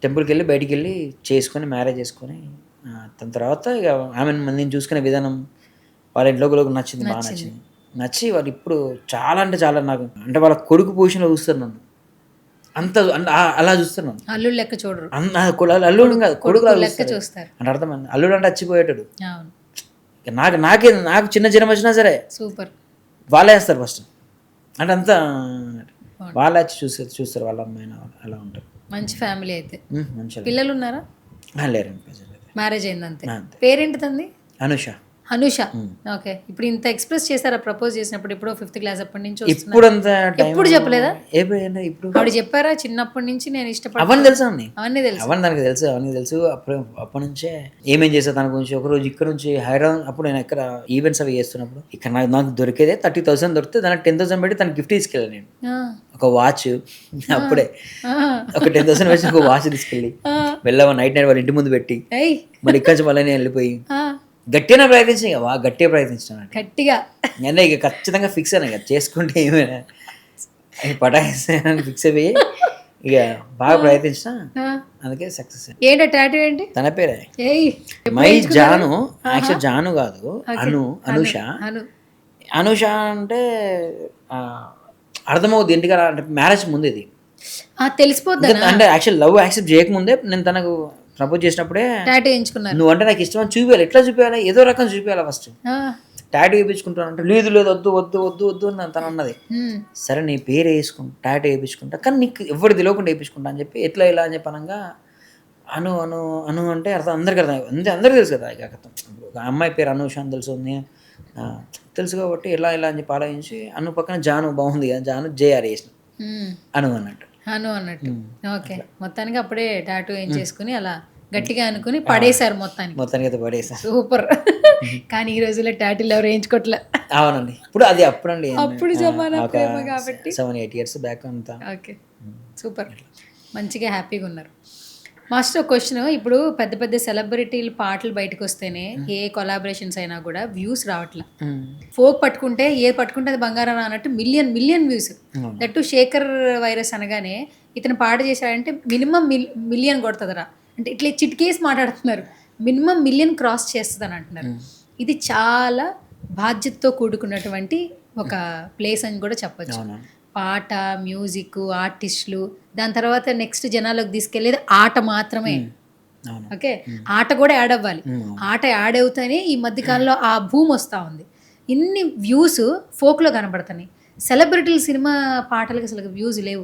టెంపుల్కి వెళ్ళి బయటికి వెళ్ళి చేసుకొని మ్యారేజ్ చేసుకొని దాని తర్వాత ఇక ఆమె నేను చూసుకునే విధానం వాళ్ళ ఇంట్లో కూడా నచ్చింది, బాగా నచ్చి వాళ్ళు ఇప్పుడు చాలా అంటే చాలా నాకు అంటే వాళ్ళ కొడుకు పొజిషన్లో చూస్తారు నన్ను. అంత అలా చూస్తారు నన్ను. అల్లుడు లెక్క చూడరు. అల్లుడు కాదు, కొడుకు లెక్క చూస్తారు. అంటే అర్థమైంది. అల్లుడు అంటే చచ్చిపోయేటాడు. నాకు చిన్న జనం వచ్చినా సరే సూపర్ వాళ్ళే వేస్తారు ఫస్ట్. అంటే అంతా వాళ్ళే వచ్చి చూస్తారు వాళ్ళ అమ్మాయిన అలా ఉంటారు. మంచి ఫ్యామిలీ అయితే. మంచి పిల్లలు ఉన్నారా? లేరండి. మ్యారేజ్ అయింది అంతే. పేరేంటి తంది? అనుష. ఓకే. ఇప్పుడు ఇంత ఎక్స్ప్రెస్ చేశారా ప్రపోజ్ చేసినప్పుడు? ఇప్పుడు 5th క్లాస్ అప్పటి నుంచి ఎప్పుడు చెప్పలేదా? ఆవిడ చెప్పారా చిన్నప్పటి నుంచి నేను ఇష్టపడ? అవన్నీ తెలుసు. అవన్నీ తెలుసు. అప్పటి నుంచే ఏమేం చేస్తా తన గురించి. ఒకరోజు ఇక్కడ నుంచి హైదరాబాద్ అప్పుడు నేను ఎక్కడ ఈవెంట్స్ అవి చేస్తున్నప్పుడు ఇక్కడ నాకు దొరికేదే 30,000 దొరికితే దానికి 10,000 పెట్టి తనకి గిఫ్ట్ తీసుకెళ్ళాను నేను. ఒక వాచ్. అప్పుడే ఒక 10,000 వేసి ఒక వాచ్ తీసుకెళ్ళి వెళ్ళావా నైట్ వాళ్ళ ఇంటి ముందు పెట్టి మరి ఇక్కడ నుంచి మళ్ళీ నేను వెళ్ళిపోయి గట్టిగా ప్రయత్నించాను. గట్టిగా నేను ఇక ఖచ్చితంగా ఫిక్స్ అయినా ఇక చేసుకుంటే ఏమైనా పటాయిస్తానని ఫిక్స్ అయిపోయి ఇక బాగా ప్రయత్నించిన. అందుకే సక్సెస్. ఏంటి టాటూ ఏంటి? తన పేరే మై జాను. యాక్చువల్ జాను కాదు, అనుష. అనుష అంటే అర్థమవుద్ది ఇంటికి అంటే మ్యారేజ్ ముందు ఇది తెలిసిపోద్ది. అంటే యాక్చువల్ లవ్ యాక్సెప్ట్ చేయకముందే నేను తనకు ప్రపోజ్ చేసినప్పుడే టాటూ వేయించుకున్నాను. నువ్వు అంటే నాకు ఇష్టం అని చూపించాలి. ఎట్లా చూపించాలి? ఏదో రకం చూపించాలి ఫస్ట్. టాటూ వేయించుకుంటాను అంటే లేదు వద్దు అని తను అన్నది. సరే నీ పేరు వేసుకుంటా, టాటూ వేయించుకుంటా, కానీ నీకు ఎవరు తెలియకుండా వేయించుకుంటా అని చెప్పి ఎట్లా ఇలా అని చెప్పి అనగా అను అంటే అర్థం అందరికి అందరికీ తెలుసు కదా. ఇక అమ్మాయి పేరు అనుష అని తెలుసు కాబట్టి ఇలా అని చెప్పి ఆలోచించి పక్కన జాను బాగుంది కదా, జాను జేఆర్ వేసిన అన్నట్టు. ఓకే. మొత్తానికి అప్పుడే టాటూ ఏం చేసుకుని అలా గట్టిగా అనుకుని పడేశారు మొత్తానికి అయితే పడేసారు. సూపర్. కానీ ఈ రోజుల్లో టాటూలు ఎవరు వేయించుకోవట్లే. అవునండి. అప్పుడు జమానా ప్రేమ కాబట్టి 7-8 years బ్యాక్ అంతా. Okay super. మంచిగా హ్యాపీగా ఉన్నారు. మాస్టర్ క్వశ్చన్, ఇప్పుడు పెద్ద పెద్ద సెలబ్రిటీలు పాటలు బయటకు వస్తేనే ఏ కొలాబరేషన్స్ అయినా కూడా వ్యూస్ రావట్లా. ఫోక్ పట్టుకుంటే అది బంగారం అన్నట్టు million views. That Shekhar virus అనగానే ఇతను పాట చేశాడంటే మినిమం మిలియన్ కొడుతుందిరా అంటే ఇట్లా చిట్కేసి మాట్లాడుతున్నారు. మినిమం మిలియన్ క్రాస్ చేస్తుంది అని అంటున్నారు. ఇది చాలా బాధ్యతతో కూడుకున్నటువంటి ఒక ప్లేస్ అని కూడా చెప్పొచ్చు. పాట, మ్యూజిక్, ఆర్టిస్టులు, దాని తర్వాత నెక్స్ట్ జనాలకు తీసుకెళ్లేది ఆట మాత్రమే. ఓకే, ఆట కూడా యాడ్ అవ్వాలి. ఆట యాడ్ అవుతానే ఈ మధ్యకాలంలో ఆ భూమి వస్తూ ఉంది. ఇన్ని వ్యూస్ ఫోక్లో కనబడుతున్నాయి. సెలబ్రిటీల సినిమా పాటలకు అసలు వ్యూస్ లేవు.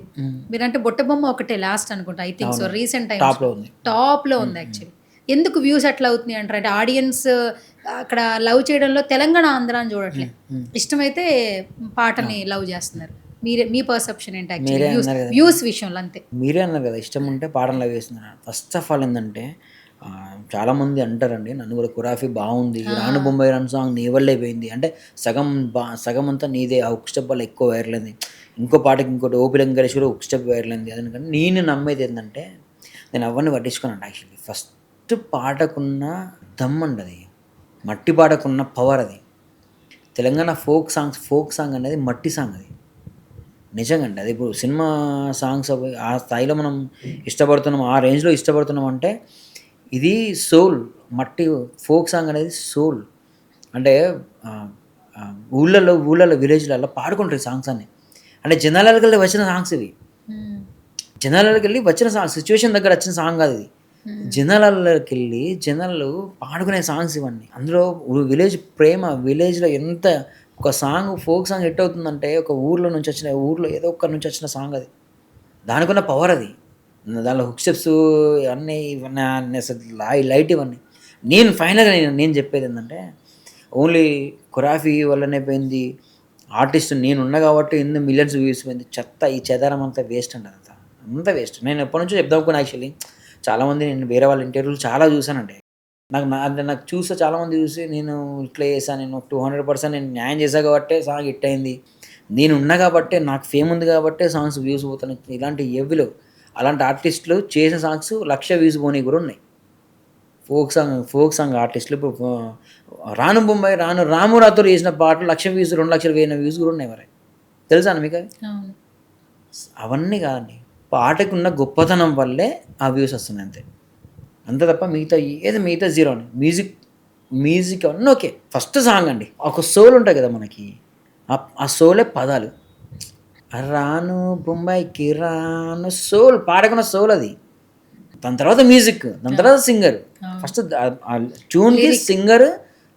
మీరంటే బొట్టబొమ్మ ఒకటే లాస్ట్ అనుకుంటా, I think so, recent times టాప్లో ఉంది. యాక్చువల్లీ ఎందుకు వ్యూస్ అట్లా అవుతున్నాయి అంటారు అంటే ఆడియన్స్ అక్కడ లవ్ చేయడంలో తెలంగాణ ఆంధ్ర అని చూడట్లేదు. ఇష్టమైతే పాటని లవ్ చేస్తున్నారు. మీ పర్సెప్షన్ ఏంటి వ్యూస్ విషయంలో? అంతే మీరే అన్నారు కదా ఇష్టం ఉంటే పాటలు లవ్ చేస్తున్నారు. ఫస్ట్ ఆఫ్ ఆల్ ఏంటంటే చాలామంది అంటారండి నన్ను కూడా ఖురాఫీ బాగుంది, రాను బొంబాయి రాను సాంగ్ నీ వల్లే పోయింది అంటే సగం అంతా నీదే, ఆ ఒక స్టెప్ వల్ల ఎక్కువ వైరల్ అయింది, ఇంకో పాటకి ఇంకోటి ఓపి వెంకటేశ్వర ఒక స్టెప్ వైరల్ అయింది. అందుకని నేను నమ్మేది ఏంటంటే నేను ఎవరిని పట్టించుకున్నాను యాక్చువల్లీ. ఫస్ట్ పాటకున్న దమ్ అండి అది, మట్టి పాటకున్న పవర్ అది. తెలంగాణ ఫోక్ సాంగ్ అనేది మట్టి సాంగ్ అది నిజంగా అండి. అది ఇప్పుడు సినిమా సాంగ్స్ అవి ఆ స్థాయిలో మనం ఇష్టపడుతున్నాం, ఆ రేంజ్లో ఇష్టపడుతున్నాం అంటే ఇది సోల్. మట్టి ఫోక్ సాంగ్ అనేది సోల్. అంటే ఊళ్ళలో విలేజ్లలో పాడుకుంటారు సాంగ్స్ అన్ని. అంటే జనాలకి వెళ్ళి వచ్చిన సాంగ్స్ ఇవి, జనాలకి వెళ్ళి వచ్చిన సాంగ్, సిచ్యువేషన్ దగ్గర వచ్చిన సాంగ్ కాదు ఇది. జనాలకి వెళ్ళి జనాలు పాడుకునే సాంగ్స్ ఇవన్నీ. అందులో విలేజ్ ప్రేమ, విలేజ్లో ఎంత ఒక సాంగ్ ఫోక్ సాంగ్ హిట్ అవుతుందంటే ఒక ఊర్లో ఏదో ఒక్కరి నుంచి వచ్చిన సాంగ్ అది, దానికున్న పవర్ అది. దానిలో హుక్ స్టెప్స్ ఇవన్నీ అసలు లైట్ ఇవన్నీ. నేను ఫైనల్గా నేను చెప్పేది ఏంటంటే ఓన్లీ ఖురాఫీ వల్లనే పోయింది, ఆర్టిస్ట్ నేనున్నా కాబట్టి ఎన్ని మిలియన్స్ వ్యూస్ పోయింది, చెత్త ఈ చెదారం అంతా వేస్ట్ అండి. అంతా వేస్ట్. నేను ఎప్పటి నుంచో చెప్దాం అనుకున్నా యాక్చువల్లీ. చాలామంది నేను వేరే వాళ్ళ ఇంటర్వ్యూలు చాలా చూశానండి. నాకు చూస్తే చాలామంది చూసి నేను ఇట్లా చేశాను, నేను 200% నేను న్యాయం చేశాను కాబట్టే సాంగ్ హిట్ అయింది, నేను ఉన్నా కాబట్టే నాకు ఫేమ్ ఉంది కాబట్టే సాంగ్స్ వ్యూస్ పోతున్నాయి, ఇలాంటి ఎవ్విలో అలాంటి ఆర్టిస్టులు చేసిన సాంగ్స్ 1,00,000 వ్యూస్ పోనీ కూడా ఉన్నాయి. ఫోక్ సాంగ్ ఆర్టిస్టులు ఇప్పుడు రాను బొంబాయి రాము రాతో చేసిన పాటలు 1,00,000 వ్యూస్ 2,00,000 వ్యూస్ కూడా ఉన్నాయి. మరి తెలుసా మీకు అవి? అవన్నీ కాదండి, పాటకు ఉన్న గొప్పతనం వల్లే ఆ వ్యూస్ వస్తున్నాయి అంతే. అంతే తప్ప మిగతా జీరో అండి. మ్యూజిక్ అన్నీ ఓకే. ఫస్ట్ సాంగ్ అండి, ఒక సోల్ ఉంటుంది కదా మనకి, ఆ సోలే పదాలు. రాను బొంబాయికి రాను సోల్, పాడకున్న సోల్ అది. దాని తర్వాత మ్యూజిక్, దాని తర్వాత సింగర్. ఫస్ట్ ట్యూన్కి సింగర్,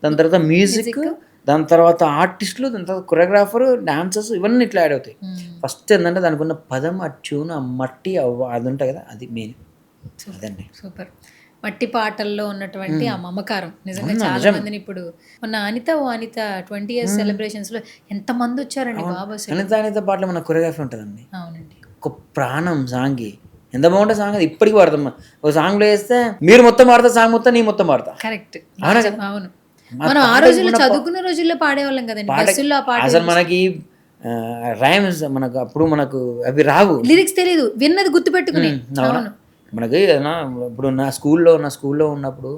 దాని తర్వాత మ్యూజిక్, దాని తర్వాత ఆర్టిస్టులు, దాని తర్వాత కొరియోగ్రాఫర్, డాన్సర్స్, ఇవన్నీ ఇట్లా యాడ్ అవుతాయి. ఫస్ట్ ఏంటంటే దానికి ఉన్న పదం, ఆ ట్యూన్, ఆ మట్టి, అది ఉంటుంది కదా, అది మెయిన్. అదండి సూపర్. మట్టి పాటల్లో ఉన్నటువంటి ఆ మమకారం నిజంగా చాలా మందిని ఇప్పుడు మొన్న అనిత 20 years సెలబ్రేషన్స్ లో ఎంత మంది వచ్చారండి బాబు. అనిత పాటలో మన కొరియోగ్రఫీ ఉంటుందండి. అవునండి, ఒక ప్రాణం సాంగ్కి. ఎంత బాగుంటుంది సాంగ్ అది, ఇప్పటికి వాడతాం. ఒక సాంగ్లో వేస్తే మీరు మొత్తం పాడతా, సాంగ్ మొత్తం నీ మొత్తం పాడతా. కరెక్ట్. అవును, మనం ఆ రోజుల్లో చదువుకున్న రోజుల్లో పాడేవాళ్ళం కదండి బస్సుల్లో ఆ పాట. అసలు మనకి రైమ్స్ అప్పుడు మనకు అవి రావు, లిరిక్స్ తెలియదు, విన్నది గుర్తు పెట్టుకుని. అవును, మనకి ఇప్పుడు నా స్కూల్లో ఉన్నప్పుడు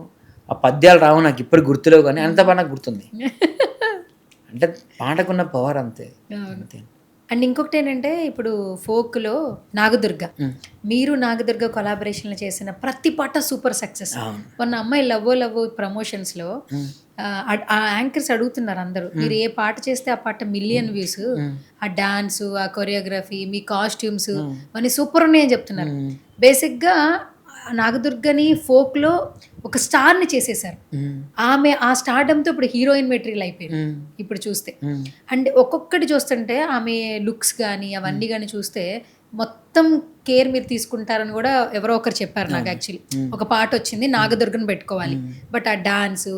ఆ పద్యాలు రావు, నాకు ఇప్పటికి గుర్తులేవు, కానీ అంత బాగా నాకు గుర్తుంది. అంటే పాటకున్న పవర్ అంతే. అండ్ ఇంకొకటి ఏంటంటే ఇప్పుడు ఫోక్లో నాగదుర్గ, మీరు నాగదుర్గ కొలాబరేషన్లు చేసిన ప్రతి పాట సూపర్ సక్సెస్. మొన్న అమ్మాయి లవ్ ప్రమోషన్స్లో ఆ యాంకర్స్ అడుగుతున్నారు అందరూ, మీరు ఏ పాట చేస్తే ఆ పాట మిలియన్ వ్యూస్, ఆ డాన్స్, ఆ కొరియోగ్రఫీ, మీ కాస్ట్యూమ్స్ అన్నీ సూపర్ ఉన్నాయని చెప్తున్నారు. బేసిక్గా నాగదుర్గని ఫోక్లో ఒక స్టార్ని చేసేసారు. ఆమె ఆ స్టార్డంతో ఇప్పుడు హీరోయిన్ మెటీరియల్ అయిపోయింది ఇప్పుడు చూస్తే. అండ్ ఒక్కొక్కటి చూస్తుంటే ఆమె లుక్స్ కానీ అవన్నీ కానీ చూస్తే మొత్తం కేర్ మీరు తీసుకుంటారని కూడా ఎవరో ఒకరు చెప్పారు నాకు. యాక్చువల్లీ ఒక పాట వచ్చింది, నాగదుర్గను పెట్టుకోవాలి, బట్ ఆ dance,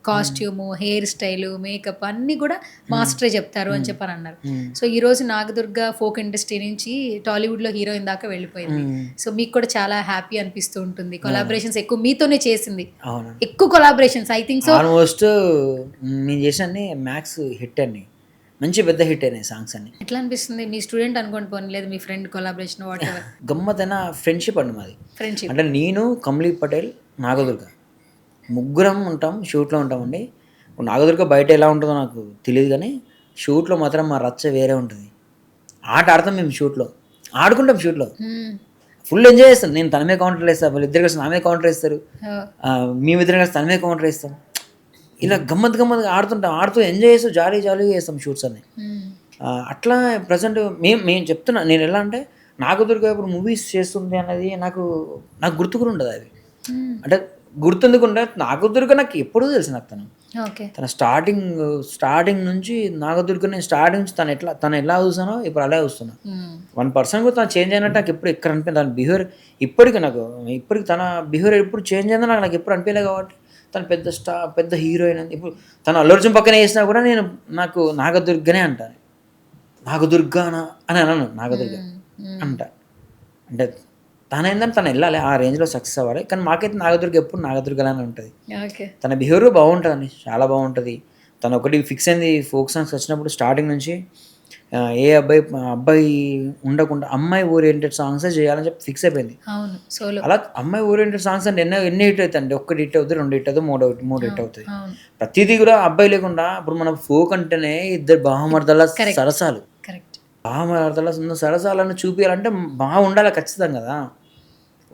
costume, hair style, makeup అన్నీ కూడా మాస్టరే చెప్తారు అని చెప్పని అన్నారు. సో ఈరోజు నాగదుర్గ ఫోక్ ఇండస్ట్రీ నుంచి టాలీవుడ్లో హీరోయిన్ దాకా వెళ్ళిపోయింది. సో మీకు కూడా చాలా హ్యాపీ అనిపిస్తూ ఉంటుంది. కొలాబరేషన్స్ ఎక్కువ మీతోనే చేసింది, ఎక్కువ collaborations I think. So almost నేను చేసిన మ్యాక్స్ హిట్ అండి, మంచి పెద్ద హిట్ అయినాయి సాంగ్స్ అన్ని. ఎట్లా అనిపిస్తుంది? మీ స్టూడెంట్ అనుకోండి పోనీ, లేదు మీ ఫ్రెండ్ కొలాబరేషన్ వాట్ ఎవర్. గమ్మతైన ఫ్రెండ్షిప్ అండి మాది. ఫ్రెండ్షిప్ అంటే నేను, కమలీ పటేల్, నాగదుర్గ ముగ్గురం ఉంటాం, షూట్లో ఉంటామండి. నాగదుర్గ బయట ఎలా ఉంటుందో నాకు తెలియదు, కానీ షూట్లో మాత్రం మా రచ్చ వేరే ఉంటుంది. ఆట ఆడతాం మేము, ఆడుకుంటాం షూట్లో, ఫుల్ ఎంజాయ్ చేస్తాం. నేను తన మీద కౌంటర్ వేస్తాను, వాళ్ళిద్దరు కలిసి నా మీద కౌంటర్ వేస్తారు, మేమిద్దరం కలిసి తన మీద కౌంటర్ వేస్తాం. ఇలా గమ్మత్తుగా ఆడుతూ ఎంజాయ్ చేస్తూ జాలీగా చేస్తాం షూట్స్ అన్ని. అట్లా ప్రజెంట్ మేము చెప్తున్నా, నేను ఎలా అంటే నాగదుర్గ ఇప్పుడు మూవీస్ చేస్తుంది అన్నది నాకు గుర్తుకు ఉండదు. అవి అంటే గుర్తుందుకుంటే నాగదుర్గ నాకు ఎప్పుడూ తెలుసు. నాకు తన స్టార్టింగ్ నుంచి నాగదుర్గ, నేను స్టార్టింగ్ నుంచి తను ఎలా చూసానో ఇప్పుడు అలా చూస్తున్నా. 1% కూడా తను చేంజ్ అయినట్టు నాకు ఎప్పుడు ఎక్కడ అనిపించింది. తన బిహేవియర్ ఇప్పటికి తన బిహేవియర్ ఎప్పుడు చేంజ్ అయిందో నాకు ఎప్పుడు అనిపించలేదు. కాబట్టి తను పెద్ద హీరోయిన్ అని ఇప్పుడు తను అల్లు అర్జున్ పక్కనే వేసినా కూడా నాకు నాగదుర్గనే అంటాను. నాగదుర్గానా అని అనను, నాగదుర్గ అంట. అంటే తను తను వెళ్ళాలి, ఆ రేంజ్లో సక్సెస్ అవ్వాలి. కానీ మాకైతే నాగదుర్గ ఎప్పుడు నాగదుర్గలానే ఉంటుంది. ఓకే. తన బిహేవియర్ బాగుంటుందండి, చాలా బాగుంటుంది. తను ఒకటి ఫిక్స్ అయింది, ఫోక్ సాంగ్స్ వచ్చినప్పుడు స్టార్టింగ్ నుంచి ఏ అబ్బాయి ఉండకుండా అమ్మాయి ఓరియంటెడ్ సాంగ్సే చేయాలని చెప్పి ఫిక్స్ అయిపోయింది. అవును. సోలో. అలా అమ్మాయి ఓరియంటెడ్ సాంగ్స్ అంటే ఎన్ని హిట్ అవుతాయండి? ఒక్కటి హిట్ అవుతుంది, 2 హిట్ అవుతుంది, మూడు హిట్ అవుతుంది. అవును. ప్రతిదీ కూడా అబ్బాయి లేకుండా. ఇప్పుడు మన ఫోక్ అంటేనే ఇద్దరు బావమర్దల Correct. సరసాలు, కరెక్ట్. బావమర్దల ఉన్న సరసాలను చూపించాలంటే బాగా ఉండాలి ఖచ్చితంగా కదా.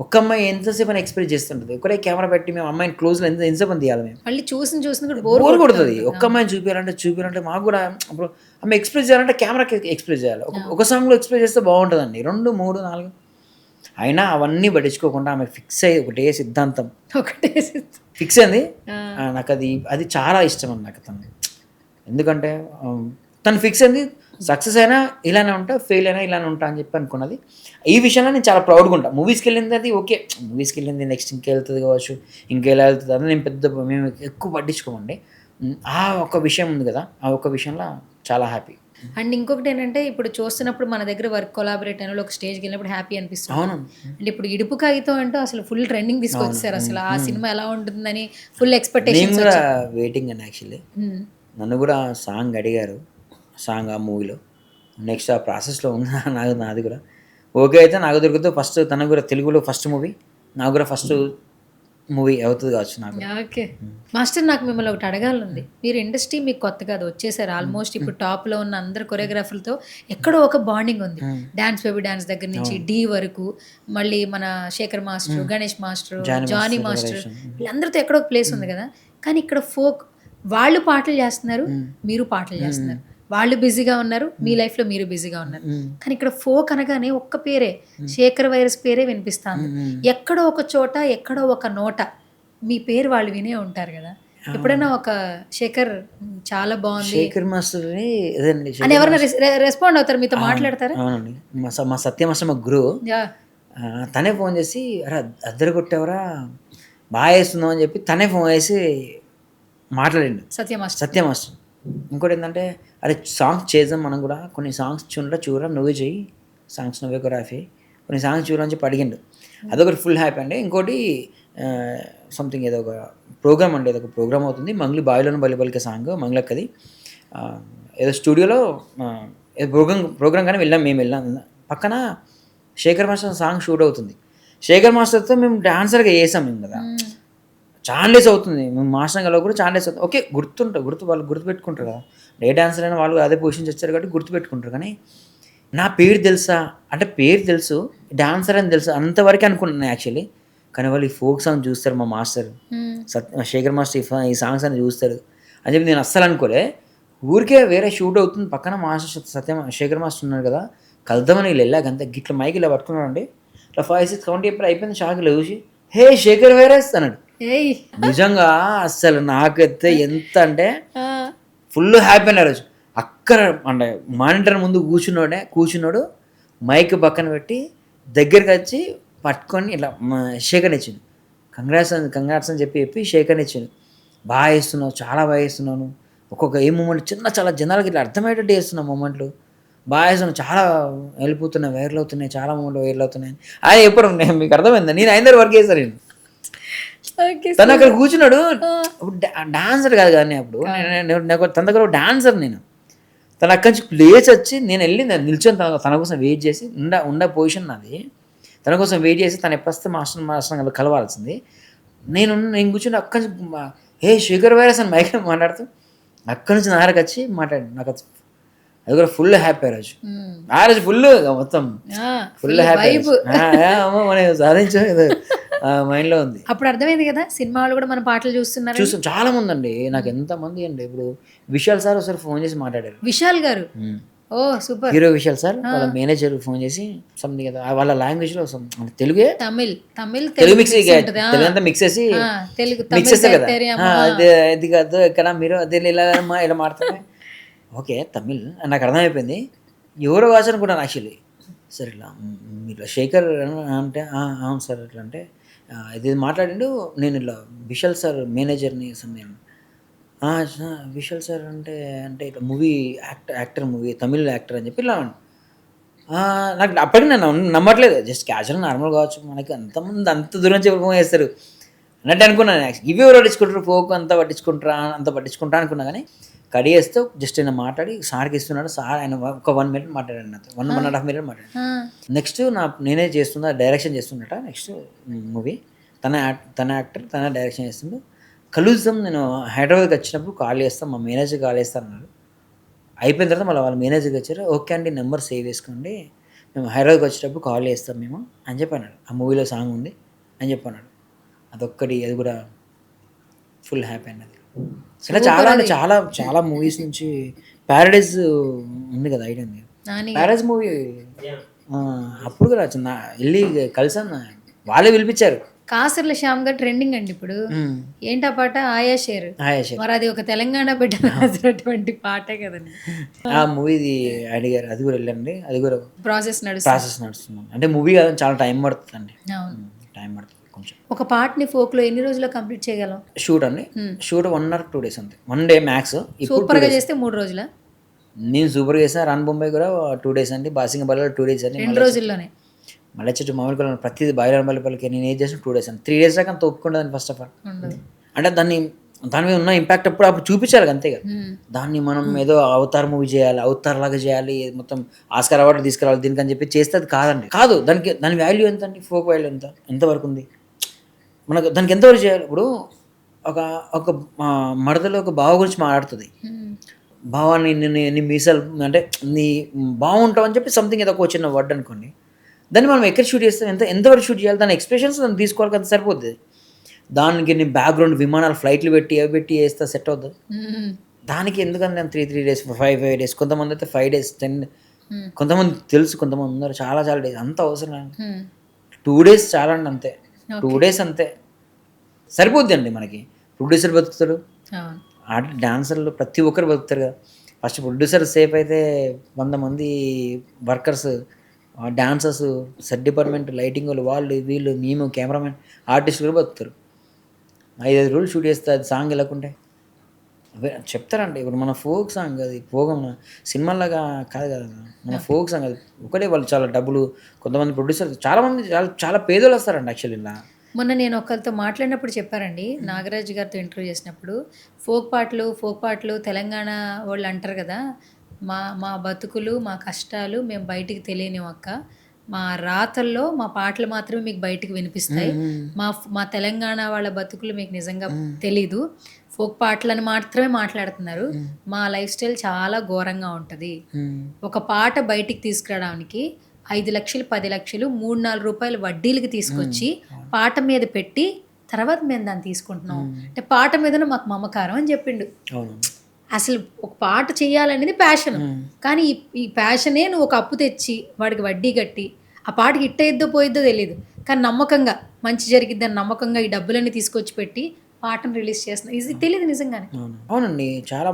ఒక్క అమ్మాయి ఎంతసేపు అని ఎక్స్ప్రెస్ చేస్తుంటుంది, ఒకటే కెమెరా పెట్టి మేము అమ్మాయిని క్లోజ్లో ఎంతసేపు అని తీయాలి మేము? మళ్ళీ చూసిన కూడా బోర్ కొడుతుంది. ఒక్క అమ్మాయిని చూపించాలంటే మాకు కూడా అప్పుడు అమ్మాయి ఎక్స్ప్రెస్ చేయాలంటే కెమెరాకి ఎక్స్ప్రెస్ చేయాలి. ఒక సాంగ్లో ఎక్స్ప్రెస్ చేస్తే బాగుంటుందండి. 2, 3, 4 అయినా అవన్నీ పట్టించుకోకుండా ఆమె ఫిక్స్ అయ్యి ఒకటే సిద్ధాంతం ఫిక్స్ అయింది. నాకు అది చాలా ఇష్టం అండి నాకు తను. ఎందుకంటే తను ఫిక్స్ అయింది, సక్సెస్ అయినా ఇలానే ఉంటా, ఫెయిల్ అయినా ఇలానే ఉంటా అని చెప్పి అనుకున్నది. ఈ విషయంలో నేను చాలా ప్రౌడ్గా ఉంటాను. మూవీస్కి వెళ్ళింది అది ఓకే, మూవీస్కి వెళ్ళింది నెక్స్ట్ ఇంకెళ్తుంది కావచ్చు, ఇంకెలా వెళ్తుంది అని మేము ఎక్కువ పట్టించుకోమండి. ఆ ఒక్క విషయం ఉంది కదా, ఆ ఒక్క విషయంలో చాలా హ్యాపీ. అండ్ ఇంకొకటి ఏంటంటే ఇప్పుడు చూస్తున్నప్పుడు మన దగ్గర వర్క్ కొలాబరేట్ అయిన ఒక స్టేజ్కి వెళ్ళినప్పుడు హ్యాపీ అనిపిస్తుంది. అవును. అంటే ఇప్పుడు ఇడుపు కాగితం అంటూ అసలు ఫుల్ ట్రెండింగ్ తీసుకొచ్చారు. అసలు ఆ సినిమా ఎలా ఉంటుందని ఫుల్ ఎక్స్పెక్టేషన్. నేను కూడా వెయిటింగ్ అండి యాక్చువల్లీ. నన్ను కూడా సాంగ్ అడిగారు, సాంగ్ ఆ మూవీలో. నెక్స్ట్ ఆ ప్రాసెస్లో ఉంది నాది కూడా ఓకే అయితే నాగదుర్గతో ఫస్ట్, తనకు కూడా తెలుగులో ఫస్ట్ మూవీ, నాకు కూడా ఫస్ట్ మూవీ అవుతుంది కావచ్చు నాకు. ఓకే మాస్టర్, నాకు మిమ్మల్ని ఒకటి అడగాలనుంది. మీరు ఇండస్ట్రీ మీకు కొత్త కాదు, వచ్చేసారు ఆల్మోస్ట్. ఇప్పుడు టాప్లో ఉన్న అందరు కొరియోగ్రాఫర్లతో ఎక్కడో ఒక బాండింగ్ ఉంది. డాన్స్ బేబీ డాన్స్ దగ్గర నుంచి డి వరకు, మళ్ళీ మన Shekhar master, Ganesh master, Jani master, వీళ్ళందరితో ఎక్కడో ఒక ప్లేస్ ఉంది కదా. కానీ ఇక్కడ ఫోక్ వాళ్ళు పాటలు చేస్తున్నారు, మీరు పాటలు చేస్తున్నారు. వాళ్ళు బిజీగా ఉన్నారు, మీ లైఫ్లో మీరు బిజీగా ఉన్నారు. కానీ ఇక్కడ ఫోక్ అనగానే ఒక్క పేరే, శేఖర్ వైరస్ పేరే వినిపిస్తాను. ఎక్కడో ఒక చోట, ఎక్కడో ఒక నోట మీ పేరు వాళ్ళు వినే ఉంటారు కదా. ఎప్పుడైనా ఒక శేఖర్ చాలా బాగుంది శేఖర్ మాస్టర్ అని ఎవరైనా రెస్పాండ్ అవుతారు, మీతో మాట్లాడతారా? అవునండి, మా సత్య మాస్టర్ మా గురువు, తనే ఫోన్ చేసి అరే అద్దరు కొట్టేవరా బాగా వేస్తున్నావు అని చెప్పి తనే ఫోన్ చేసి మాట్లాడిండు సత్య మాస్టర్. ఇంకోటి ఏంటంటే అరే సాంగ్స్ చేద్దాం మనం కూడా, కొన్ని సాంగ్స్ చూడరా నువ్వే చెయ్యి, సాంగ్స్ నువ్వే కొరాఫీ, కొన్ని సాంగ్స్ చూడని చెప్పి అడిగిండు. అదొకటి ఫుల్ హ్యాపీ అండి. ఇంకోటి సంథింగ్ ఏదో ఒక ప్రోగ్రామ్ అండి, ఏదో ఒక ప్రోగ్రామ్ అవుతుంది, మంగ్లీ బావిలోని బలిపలికే సాంగ్ మంగ్లక్కది. ఏదో స్టూడియోలో ఏదో ప్రోగ్రామ్ కానీ మేము వెళ్ళాం. పక్కన శేఖర్ మాస్టర్ సాంగ్ షూట్ అవుతుంది. శేఖర్ మాస్టర్తో మేము డాన్సర్గా చేసాం మేము కదా. చాలా డేస్ అవుతుంది మేము మాస్టర్ గల కూడా, చాలా డేస్ అవుతుంది. ఓకే వాళ్ళు గుర్తుపెట్టుకుంటారు కదా, ఏ డాన్సర్ అయినా వాళ్ళు అదే పొజిషన్ వచ్చారు కాబట్టి గుర్తుపెట్టుకుంటారు. కానీ నా పేరు తెలుసా అంటే పేరు తెలుసు, డాన్సర్ అని తెలుసు, అంతవరకు అనుకున్నాను యాక్చువల్లీ. కానీ వాళ్ళు ఈ ఫోక్ సాంగ్ చూస్తారు, మా మాస్టర్ శేఖర్ మాస్టర్ ఈ సాంగ్స్ అని చూస్తారు అని చెప్పి నేను అస్సలు అనుకోలే. ఊరికే వేరే షూట్ అవుతుంది పక్కన, మాస్టర్ శేఖర్ మాస్టర్ ఉన్నారు కదా, కలుద్దామని వీళ్ళు వెళ్ళాక అంతే గిట్ల మైక్ ఇలా పట్టుకున్నాడు అండి. ఇట్లా 5, 6 కౌంట్ ఎప్పుడు అయిపోయింది, షాక్ లేచి హే శేఖర్ వైరస్ అన్నాడు. నిజంగా అస్సలు నాకైతే ఎంత అంటే ఫుల్ హ్యాపీ అయిన రోజు. అక్కడ అంటే మానిటర్ ముందు కూర్చున్నాడు, మైక్ పక్కన పెట్టి దగ్గరికి వచ్చి పట్టుకొని ఇట్లా శేఖర్ ఇచ్చిండు. కంగ్రాట్స్ అని చెప్పి శేఖర్ ఇచ్చిండు. బాగా వేస్తున్నావు, చాలా బాగా వేస్తున్నాను, ఒక్కొక్క ఏ మూమెంట్ చాలా జనాలకి ఇట్లా అర్థమయ్యేటట్టు వేస్తున్నావు మూమెంట్లు, బాగా వేస్తున్నావు, చాలా వెళ్ళిపోతున్నాయి, వైరల్ అవుతున్నాయి, చాలా మూమెంట్లు వైరల్ అవుతున్నాయి అని ఎప్పుడు మీకు అర్థమైందా? నేను ఆయన వర్క్ చేశాను. నేను తను అక్కడ కూర్చున్నాడు, డాన్సర్ కాదు కానీ అప్పుడు తన దగ్గర డాన్సర్ నేను. తను అక్కడి నుంచి లేచి వచ్చి నేను వెళ్ళి నిల్చొని తన కోసం వెయిట్ చేసి ఉండే పొజిషన్ నాది, తన కోసం వెయిట్ చేసి తను ఎప్పుడొస్తే మాస్టర్ కలవాల్సింది. నేను కూర్చుని అక్కడి నుంచి హే శేఖర్ వైరస్ అని మైక్ మాట్లాడుతూ అక్కడి నుంచి నారకు వచ్చి మాట్లాడి నాకు అది కూడా ఫుల్ హ్యాపీ ఆ రోజు ఫుల్ మొత్తం ఫుల్ హ్యాపీ మనం సాధించాం మైండ్లో ఉంది. అప్పుడు అర్థమైంది కదా సినిమా వాళ్ళు కూడా మన పాటలు చూస్తున్నారు. చాలా మంది అండి, నాకు ఎంతమంది అండి. ఇప్పుడు విశాల్ సార్ ఒకసారి ఫోన్ చేసి మాట్లాడారు. విశాల్ గారు, ఓ సూపర్ హీరో విశాల్ సార్, వాళ్ళ మేనేజర్ ఫోన్ చేసి సంథింగ్ కదా వాళ్ళ లాంగ్వేజ్ లో తెలుగే తెలుగు మిక్స్ తెలుగు మిక్స్ చేసి మిక్స్ చేస్తారు కదా, అది కాదు ఇక్కడ మీరు అదే ఇలా మాట్లాడుతున్నా ఓకే తమిళ్ నాకు అర్థమైపోయింది. ఎవరో భాష అనుకుంటాను యాక్చువల్లీ. సార్ ఇట్లా ఇట్లా శేఖర్ అంటే అవును సార్ ఇట్లా అంటే ఇది మాట్లాడిండు, నేను ఇట్లా విశాల్ సార్ మేనేజర్ని అసలు నేను విశాల్ సార్ అంటే ఇట్లా movie actor movie Tamil actor అని చెప్పి ఇలా నాకు అప్పటికి నేను నమ్మట్లేదు. జస్ట్ క్యాజువల్ నార్మల్ కావచ్చు, మనకి అంతమంది అంత దూరం నుంచి ఫోన్ చేస్తారు అన్నట్టు అనుకున్నాను. ఇవి ఎవరు పట్టించుకుంటారు, ఫోక్ అంతా పట్టించుకుంటా అనుకున్నా. కానీ కడిగేస్తే జస్ట్ నేను మాట్లాడి సార్కి ఇస్తున్నాడు. సార్ ఆయన ఒక 1 minute మాట్లాడాడు నాతో, 1.5 minutes మాట్లాడాడు. నెక్స్ట్ నేనే చేస్తున్నా, డైరెక్షన్ చేస్తున్నట నెక్స్ట్ మూవీ. తన యాక్టర్, తన డైరెక్షన్ చేస్తుండు. కలుద్దాం, నేను హైదరాబాద్కి వచ్చినప్పుడు కాల్ చేస్తాను, మా మేనేజర్ కాల్ చేస్తాను అన్నాడు. అయిపోయిన తర్వాత మళ్ళీ వాళ్ళ మేనేజర్కి వచ్చారు. ఓకే అండి, నెంబర్ సేవ్ చేసుకోండి, మేము హైదరాబాద్కి వచ్చేటప్పుడు కాల్ చేస్తాం మేము అని చెప్పన్నాడు. ఆ మూవీలో సాంగ్ ఉంది అని చెప్పన్నాడు. అదొక్కటి, అది కూడా ఫుల్ హ్యాపీ అండి. అది ఇలా చాలా అంటే చాలా చాలా మూవీస్ నుంచి ప్యారడైజ్ ఉంది కదా, ఐడియా ఉంది. ప్యారడైజ్ మూవీ అప్పుడు కూడా వెళ్ళి కలిసాను, వాళ్ళే పిలిపించారు. కాసర్ల శ్యామ్ గారు ట్రెండింగ్ అండి ఇప్పుడు. ఏంటా పాట? ఆయా షేర్. మరి అది ఒక తెలంగాణ బిడ్డ రాసినటువంటి పాటే కదండి. ఆ మూవీది అడిగారు, అది కూడా వెళ్ళండి, అది కూడా ప్రాసెస్ నడుస్తుంది. అంటే మూవీ కదా, చాలా టైం పడుతుంది అండి, టైం పడుతుంది కొంచెం. ఒక పార్ట్ని ఫోక్లో ఎన్ని రోజుల్లో కంప్లీట్ చేయగలం? షూట్ 1 or 2 days అంతే, 1 day మ్యాక్స్. సూపర్గా చేస్తే 3 రోజుల. నేను సూపర్గా చేసిన రన్ బొంబాయి కూడా 2 days అండి, బాసింగపల్లిలో 2 days అండి, 2 రోజుల్లోనే. మళ్ళీ చెట్టు మామిడి ప్రతిదీ బాయిలపల్లిపల్లికి నేను ఏం చేసిన 2 days అండి. 3 days దాకా అంత ఒప్పుకుంటుందని ఫస్ట్ ఆఫ్ ఆల్. అంటే దాని మీద ఉన్న ఇంపాక్ట్ అప్పుడు చూపించాలి అంతేగా. దాన్ని మనం ఏదో అవతార్ మూవీ చేయాలి, అవతార్ లాగా చేయాలి, మొత్తం ఆస్కార్ అవార్డు తీసుకురావాలి దీనికి అని చెప్పి చేస్తే అది కాదండి. కాదు, దాని వాల్యూ ఎంత అండి, ఫోక్ వాల్యూ ఎంతవరకు ఉంది మనకు, దానికి ఎంతవరకు చేయాలి. ఇప్పుడు ఒక మడతలో ఒక బావ గురించి మాట్లాడుతుంది, బావాన్ని నీ మీసాలు అంటే నీ బాగుంటావు అని చెప్పి సంథింగ్ ఏదో ఒక చిన్న వర్డ్ అనుకోండి, దాన్ని మనం ఎక్కడ షూట్ చేస్తాం, ఎంతవరకు షూట్ చేయాలి, దాని ఎక్స్ప్రెషన్స్ దాన్ని తీసుకోవాలి కదా, సరిపోతుంది. దానికి నీ బ్యాక్గ్రౌండ్ విమానాలు ఫ్లైట్లు పెట్టి వేస్తే సెట్ అవుతుంది. దానికి ఎందుకంటే నేను 3 days 5 days, కొంతమంది అయితే 5 days 10, కొంతమంది తెలుసు, కొంతమంది ఉన్నారు చాలా డేస్, అంత అవసరం. 2 days చాలా అండి, అంతే 2 days అంతే సరిపోద్ది అండి. మనకి ప్రొడ్యూసర్ బతుకుతాడు, డాన్సర్లు ప్రతి ఒక్కరు బతుకుతారు కదా. ఫస్ట్ ప్రొడ్యూసర్ సేఫ్ అయితే 100 మంది workers, dancers, set department, lighting వాళ్ళు వీళ్ళు, మేము కెమెరామెన్, ఆర్టిస్ట్ కూడా బతుకుతారు. 5 రోజులు షూట్ చేస్తే అది సాంగ్ వెళ్ళకుంటే అవే చెప్తారండి. ఇప్పుడు మన ఫోక్ సాంగ్ అది, సినిమాలాగా కాదు కదా, మన ఫోక్ సాంగ్ అది ఒకటే. వాళ్ళు చాలా డబ్బులు, కొంతమంది ప్రొడ్యూసర్ చాలామంది చాలా పేదోళ్ళు వస్తారండి యాక్చువల్లీ. ఇలా మొన్న నేను ఒకరితో మాట్లాడినప్పుడు చెప్పారండి, నాగరాజ్ గారితో ఇంటర్వ్యూ చేసినప్పుడు, ఫోక్ పాటలు తెలంగాణ వాళ్ళు అంటారు కదా, మా బతుకులు, మా కష్టాలు మేము బయటికి తెలియనివి అక్క, మా రాతల్లో మా పాటలు మాత్రమే మీకు బయటికి వినిపిస్తాయి, మా తెలంగాణ వాళ్ళ బతుకులు మీకు నిజంగా తెలీదు, ఫోక్ పాటలను మాత్రమే మాట్లాడుతున్నారు, మా లైఫ్ స్టైల్ చాలా ఘోరంగా ఉంటుంది. ఒక పాట బయటికి తీసుకురావడానికి 5 లక్షలు 10 లక్షలు 3-4 రూపాయలు వడ్డీలకి తీసుకొచ్చి పాట మీద పెట్టి తర్వాత మేము దాన్ని తీసుకుంటున్నాం అంటే పాట మీద మాకు మమకారం అని చెప్పిండు. అసలు ఒక పాట చేయాలనేది ప్యాషన్, కానీ ఈ ప్యాషనే నువ్వు ఒక అప్పు తెచ్చి వాడికి వడ్డీ కట్టి ఆ పాటకి హిట్ అయ్యిద్దో పోయిద్దో తెలియదు, కానీ నమ్మకంగా మంచి జరిగిద్దని నమ్మకంగా ఈ డబ్బులన్నీ తీసుకొచ్చి పెట్టి పాటను రిలీజ్ చేస్తున్నా, ఇది తెలియదు నిజంగానే. అవునండి, చాలా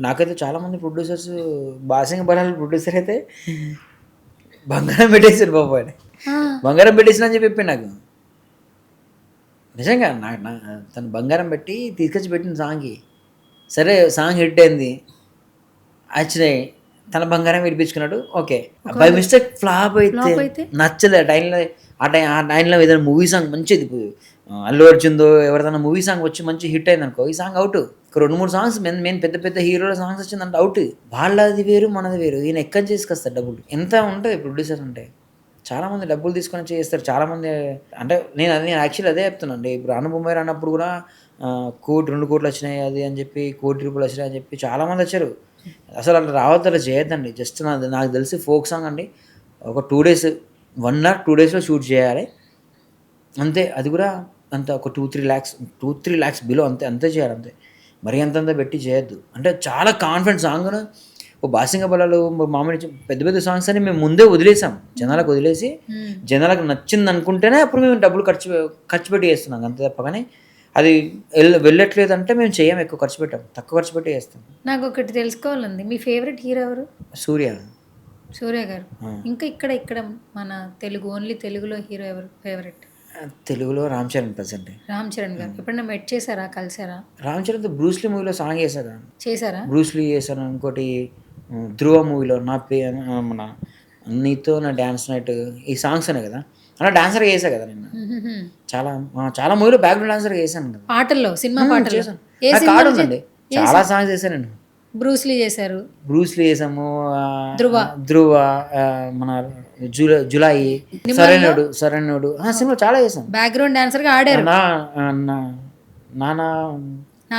నాకైతే చాలామంది ప్రొడ్యూసర్స్, బాసింగ బలాల ప్రొడ్యూసర్ అయితే బంగారం పెట్టేసాడు బాబు, అని బంగారం పెట్టేసిన అని చెప్పి నాకు నిజంగా తను బంగారం పెట్టి తీసుకొచ్చి పెట్టిన సాంగ్కి, సరే సాంగ్ హిట్ అయింది, వచ్చినాయి, తన బంగారం విడిపించుకున్నాడు, ఓకే. బై మిస్టేక్ ఫ్లాప్ అయితే నచ్చలే. ఆ టైంలో ఏదైనా మూవీ సాంగ్ మంచిది, అల్లు అర్జున్దో ఎవరిదైనా మూవీ సాంగ్ వచ్చి మంచి హిట్ అయింది అనుకో, ఈ సాంగ్ అవుట్. 2-3 సాంగ్స్ మెయిన్ పెద్ద హీరోల సాంగ్స్ వచ్చిందంటే అవుట్. వాళ్ళది వేరు, మనది వేరు. ఈయన ఎక్కడి చేసుకొస్తారు డబ్బులు, ఎంత ఉంటుంది ప్రొడ్యూసర్ అంటే. చాలామంది డబ్బులు తీసుకొని చేస్తారు చాలామంది. అంటే నేను యాక్చువల్లీ అదే చెప్తున్నాను. ఇప్పుడు బొంబాయి అన్నప్పుడు కూడా 1-2 కోట్లు వచ్చినాయి అది అని చెప్పి, 1 కోటి రూపాయలు వచ్చినాయి అని చెప్పి చాలామంది వచ్చారు. అసలు అలా రావద్దు, అలా చేయొద్దండి. జస్ట్ నాకు తెలిసి ఫోక్ సాంగ్ అండి ఒక 2 days 1 or 2 daysలో షూట్ చేయాలి అంతే. అది కూడా అంత ఒక 2-3 lakhs బిలో అంతే చేయాలి అంతే. మరీ అంతంతా పెట్టి చేయొద్దు. అంటే చాలా కాన్ఫిడెంట్ సాంగ్ను ఓ బాసింగ బలాలు, మామిడి పెద్ద సాంగ్స్ అని మేము ముందే వదిలేసాం, జనాలకు వదిలేసి జనాలకు నచ్చింది అనుకుంటేనే అప్పుడు మేము డబ్బులు ఖర్చు పెట్టి చేస్తున్నాం అంతే తప్ప. కానీ అది వెళ్ళట్లేదు అంటే మేము చేయం, ఎక్కువ ఖర్చు పెట్టాం, తక్కువ ఖర్చు పెట్టి చేస్తాం. నాకు ఒకటి తెలుసుకోవాలండి, మీ ఫేవరెట్ హీరో ఎవరు? సూర్య గారు. ఇంకా ఇక్కడ మన ఓన్లీ తెలుగులో హీరో ఎవరు ఫేవరెట్? తెలుగులో రామ్ చరణ్ ప్రజెంట్. రామ్ చరణ్ గారు ఎప్పుడైనా మెట్ చేశారా, కలిసారా? రామ్ చరణ్తో బ్రూస్లీ మూవీలో సాంగ్ చేశారా? బ్రూస్లీ చేశాను. ఇంకోటి ధ్రువ మూవీలో మన నీతో నా డ్యాన్స్ నైట్ ఈ సాంగ్స్ అనే కదా అలా డాన్సర్గా చేసా కదా నేను చాలా చాలా మూవీలో బ్యాక్గ్రౌండ్ డాన్సర్గా చేశాను కదా. పాటల్లో, సినిమా పాటల్లో చేశాను. నాకు కార్డు ఉందండి, చాలా సాంగ్స్ చేశాను నేను. బ్రూస్లీ చేశారు, బ్రూస్లీ చేసాము, ధృవ, మన జులాయి, సరైనడు సినిమా చాలా చేశాను. బ్యాక్గ్రౌండ్ డాన్సర్ గా ఆడారు. నానా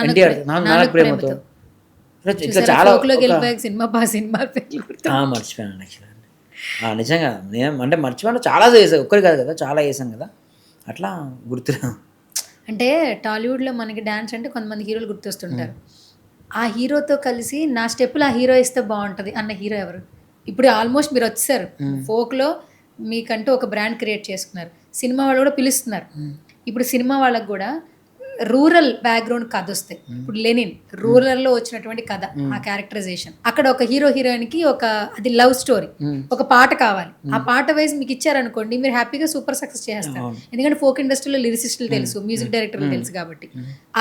ఎన్టీఆర్, నాన్న ప్రేమతో ఇట్లా చాలా సినిమా మర్చిపోయాను యాక్చువల్లీ. నిజంగా నేను అంటే మర్చిపోయాను, చాలా చేసాను, ఒక్కరి కాదు కదా, చాలా చేశాను కదా, అట్లా గుర్తురా. అంటే టాలీవుడ్లో మనకి డాన్స్ అంటే కొంతమంది హీరోలు గుర్తొస్తుంటారు. ఆ హీరోతో కలిసి నా స్టెప్పులు ఆ హీరో ఇస్తే బాగుంటుంది అన్న హీరో ఎవరు? ఇప్పుడు ఆల్మోస్ట్ మీరు వచ్చేసారు, ఫోక్లో మీకంటూ ఒక బ్రాండ్ క్రియేట్ చేసుకున్నారు, సినిమా వాళ్ళు కూడా పిలుస్తున్నారు. ఇప్పుడు సినిమా వాళ్ళకు కూడా రూరల్ బ్యాక్గ్రౌండ్ కథ వస్తాయి. ఇప్పుడు లెనిన్ రూరల్లో వచ్చినటువంటి కథ, ఆ క్యారెక్టరైజేషన్, అక్కడ ఒక హీరో హీరోయిన్ కి ఒక అది లవ్ స్టోరీ, ఒక పాట కావాలి. ఆ పాట వైజ్ మీకు ఇచ్చారనుకోండి, మీరు హ్యాపీగా సూపర్ సక్సెస్ చేస్తారు. ఎందుకంటే ఫోక్ ఇండస్ట్రీలో లిరిసిస్టులు తెలుసు, మ్యూజిక్ డైరెక్టర్లు తెలుసు కాబట్టి.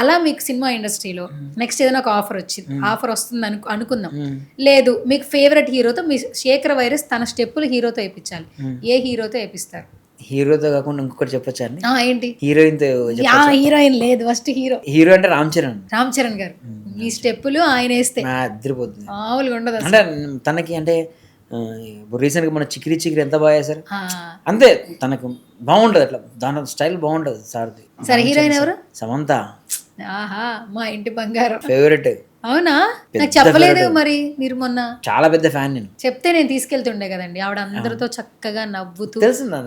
అలా మీకు సినిమా ఇండస్ట్రీలో నెక్స్ట్ ఏదైనా ఒక ఆఫర్ వచ్చింది, ఆఫర్ వస్తుంది అనుకుందాం, లేదు మీకు ఫేవరెట్ హీరోతో, మీ శేఖర్ వైరస్ తన స్టెప్పులు హీరోతో వేయించాలి, ఏ హీరోతో వేపిస్తారు? హీరోతో కాకుండా ఇంకొకటి చెప్పొచ్చా అండి? ఏంటి? హీరోయిన్ తో. హీరోయిన్ లేదు, ఫస్ట్ హీరో అంటే రామ్ చరణ్ గారు. మీ స్టెప్పులు ఆయన వేస్తే అదిరిపోతుంది, మామూలుగా ఉండదు అంటే తనకి. అంటే రీసెంట్ గా మన చికిరి ఎంత బాగా చేశారు, అంతే తనకు బాగుంటది, అట్లా దాని స్టైల్ బాగుంటది సార్ది. సరే, హీరోయిన్ ఎవరు? సమంత. ఆహా, మా ఇంటి బంగారం, ఫేవరెట్. అవునా? నాకు చెప్పలేదు మరి మీరు మొన్న. చాలా పెద్ద ఫ్యాన్ నేను, చెప్తే నేను తీసుకెళ్తుండే కదండి. ఆవిడ అందరితో చక్కగా నవ్వుతూ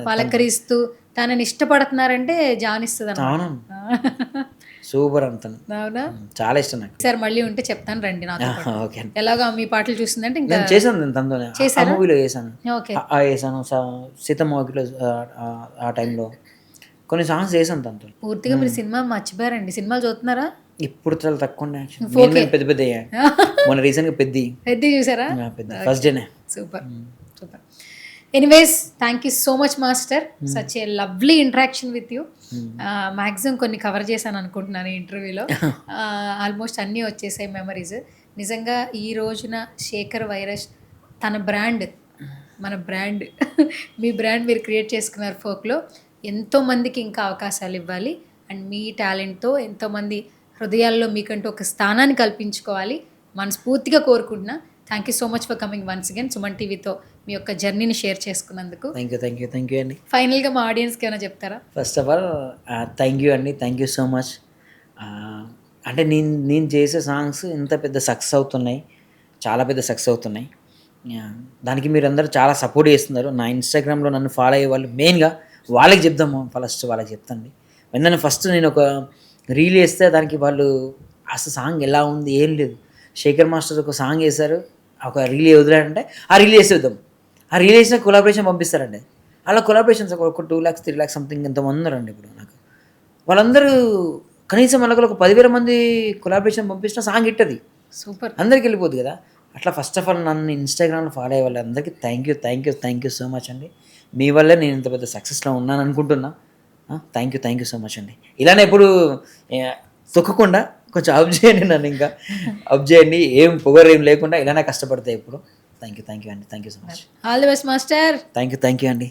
పలకరిస్తూ తనని ఇష్టపడుతున్నారంటే జానిస్తుంది అన్నమాట. సూపర్ అంత. అవునా? చాలా ఇష్టం నాకు. సార్ మళ్ళీ ఉంటే చెప్తాను రండి నాతో. ఎలాగా మీ పాటలు చూస్తుందంటే ఇంకా చేశాను తనతోనే, మూవీలో చేశాను, చేశాను సీతమ్మలో ఆ టైంలో కొన్ని సాంగ్స్ చేశాను తనతో. పూర్తిగా మీరు సినిమా మర్చిపోయారండి. సినిమాలు చూస్తున్నారా? ఇప్పుడు చాలా తక్కువ పెద్ద పెద్ద మొన్న రీసెంట్ గా పెద్ద చూసారా? ఫస్ట్ డేనే. Super super. Anyways, thank you so much master, such a lovely interaction with you. Maximum కొన్ని కవర్ చేశాను అనుకుంటున్నాను ఇంటర్వ్యూలో. ఆల్మోస్ట్ అన్నీ వచ్చేసాయి మెమరీస్. నిజంగా ఈ రోజున శేఖర్ వైరస్ తన బ్రాండ్, మన బ్రాండ్ మీ బ్రాండ్ మీరు క్రియేట్ చేసుకున్నారు ఫోక్లో. ఎంతోమందికి ఇంకా అవకాశాలు ఇవ్వాలి అండ్ మీ టాలెంట్తో ఎంతోమంది హృదయాల్లో మీకంటూ ఒక స్థానాన్ని కల్పించుకోవాలి మనస్ఫూర్తిగా కోరుకుంటున్నా. Thank you so much for coming once again Suman టీవీతో మీ యొక్క జర్నీని షేర్ చేసుకున్నందుకు. థ్యాంక్ యూ అండి. ఫైనల్గా మా ఆడియన్స్కి ఏమైనా చెప్తారా? First of all thank you అండి, థ్యాంక్ యూ సో మచ్. అంటే నేను చేసే సాంగ్స్ ఇంత పెద్ద సక్సెస్ అవుతున్నాయి, చాలా పెద్ద సక్సెస్ అవుతున్నాయి. దానికి మీరు అందరూ చాలా సపోర్ట్ చేస్తున్నారు. నా ఇన్స్టాగ్రామ్లో నన్ను ఫాలో అయ్యే వాళ్ళు మెయిన్గా వాళ్ళకి చెప్దాము, ఫస్ట్ వాళ్ళకి చెప్తాండి. ఎందుకంటే ఫస్ట్ నేను ఒక రీల్ వేస్తే దానికి వాళ్ళు అసలు సాంగ్ ఎలా ఉంది ఏం లేదు, శేఖర్ మాస్టర్ ఒక సాంగ్ వేశారు, ఒక రీల్ వదిలాడంటే ఆ రీల్ వేసేద్దాం, ఆ రీల్ వేసిన కొలాబరేషన్ పంపిస్తారండి. అలా కొలాబరేషన్స్ ఒక 2 lakhs 3 lakhs సంథింగ్ ఎంతమంది ఉన్నారండి ఇప్పుడు నాకు. వాళ్ళందరూ కనీసం వాళ్ళకి ఒక 10,000 మంది కొలాబరేషన్ పంపించిన సాంగ్ హిట్, అది సూపర్, అందరికి వెళ్ళిపోద్ది కదా. అట్లా ఫస్ట్ ఆఫ్ ఆల్ నన్ను ఇన్స్టాగ్రామ్లో ఫాలో అయ్యే వాళ్ళందరికీ థ్యాంక్ యూ సో మచ్ అండి. మీ వల్లే నేను ఇంత పెద్ద సక్సెస్లో ఉన్నాను అనుకుంటున్నా. థ్యాంక్ యూ సో మచ్ అండి. ఇలానే ఎప్పుడు తొక్కకుండా కొంచెం అప్ చేయండి, నన్ను ఇంకా అప్ చేయండి, ఏం పొగరు ఏం లేకుండా ఇలానే కష్టపడతాయి ఎప్పుడు. థ్యాంక్ యూ అండి, thank you so much. All the best master. Thank you అండి.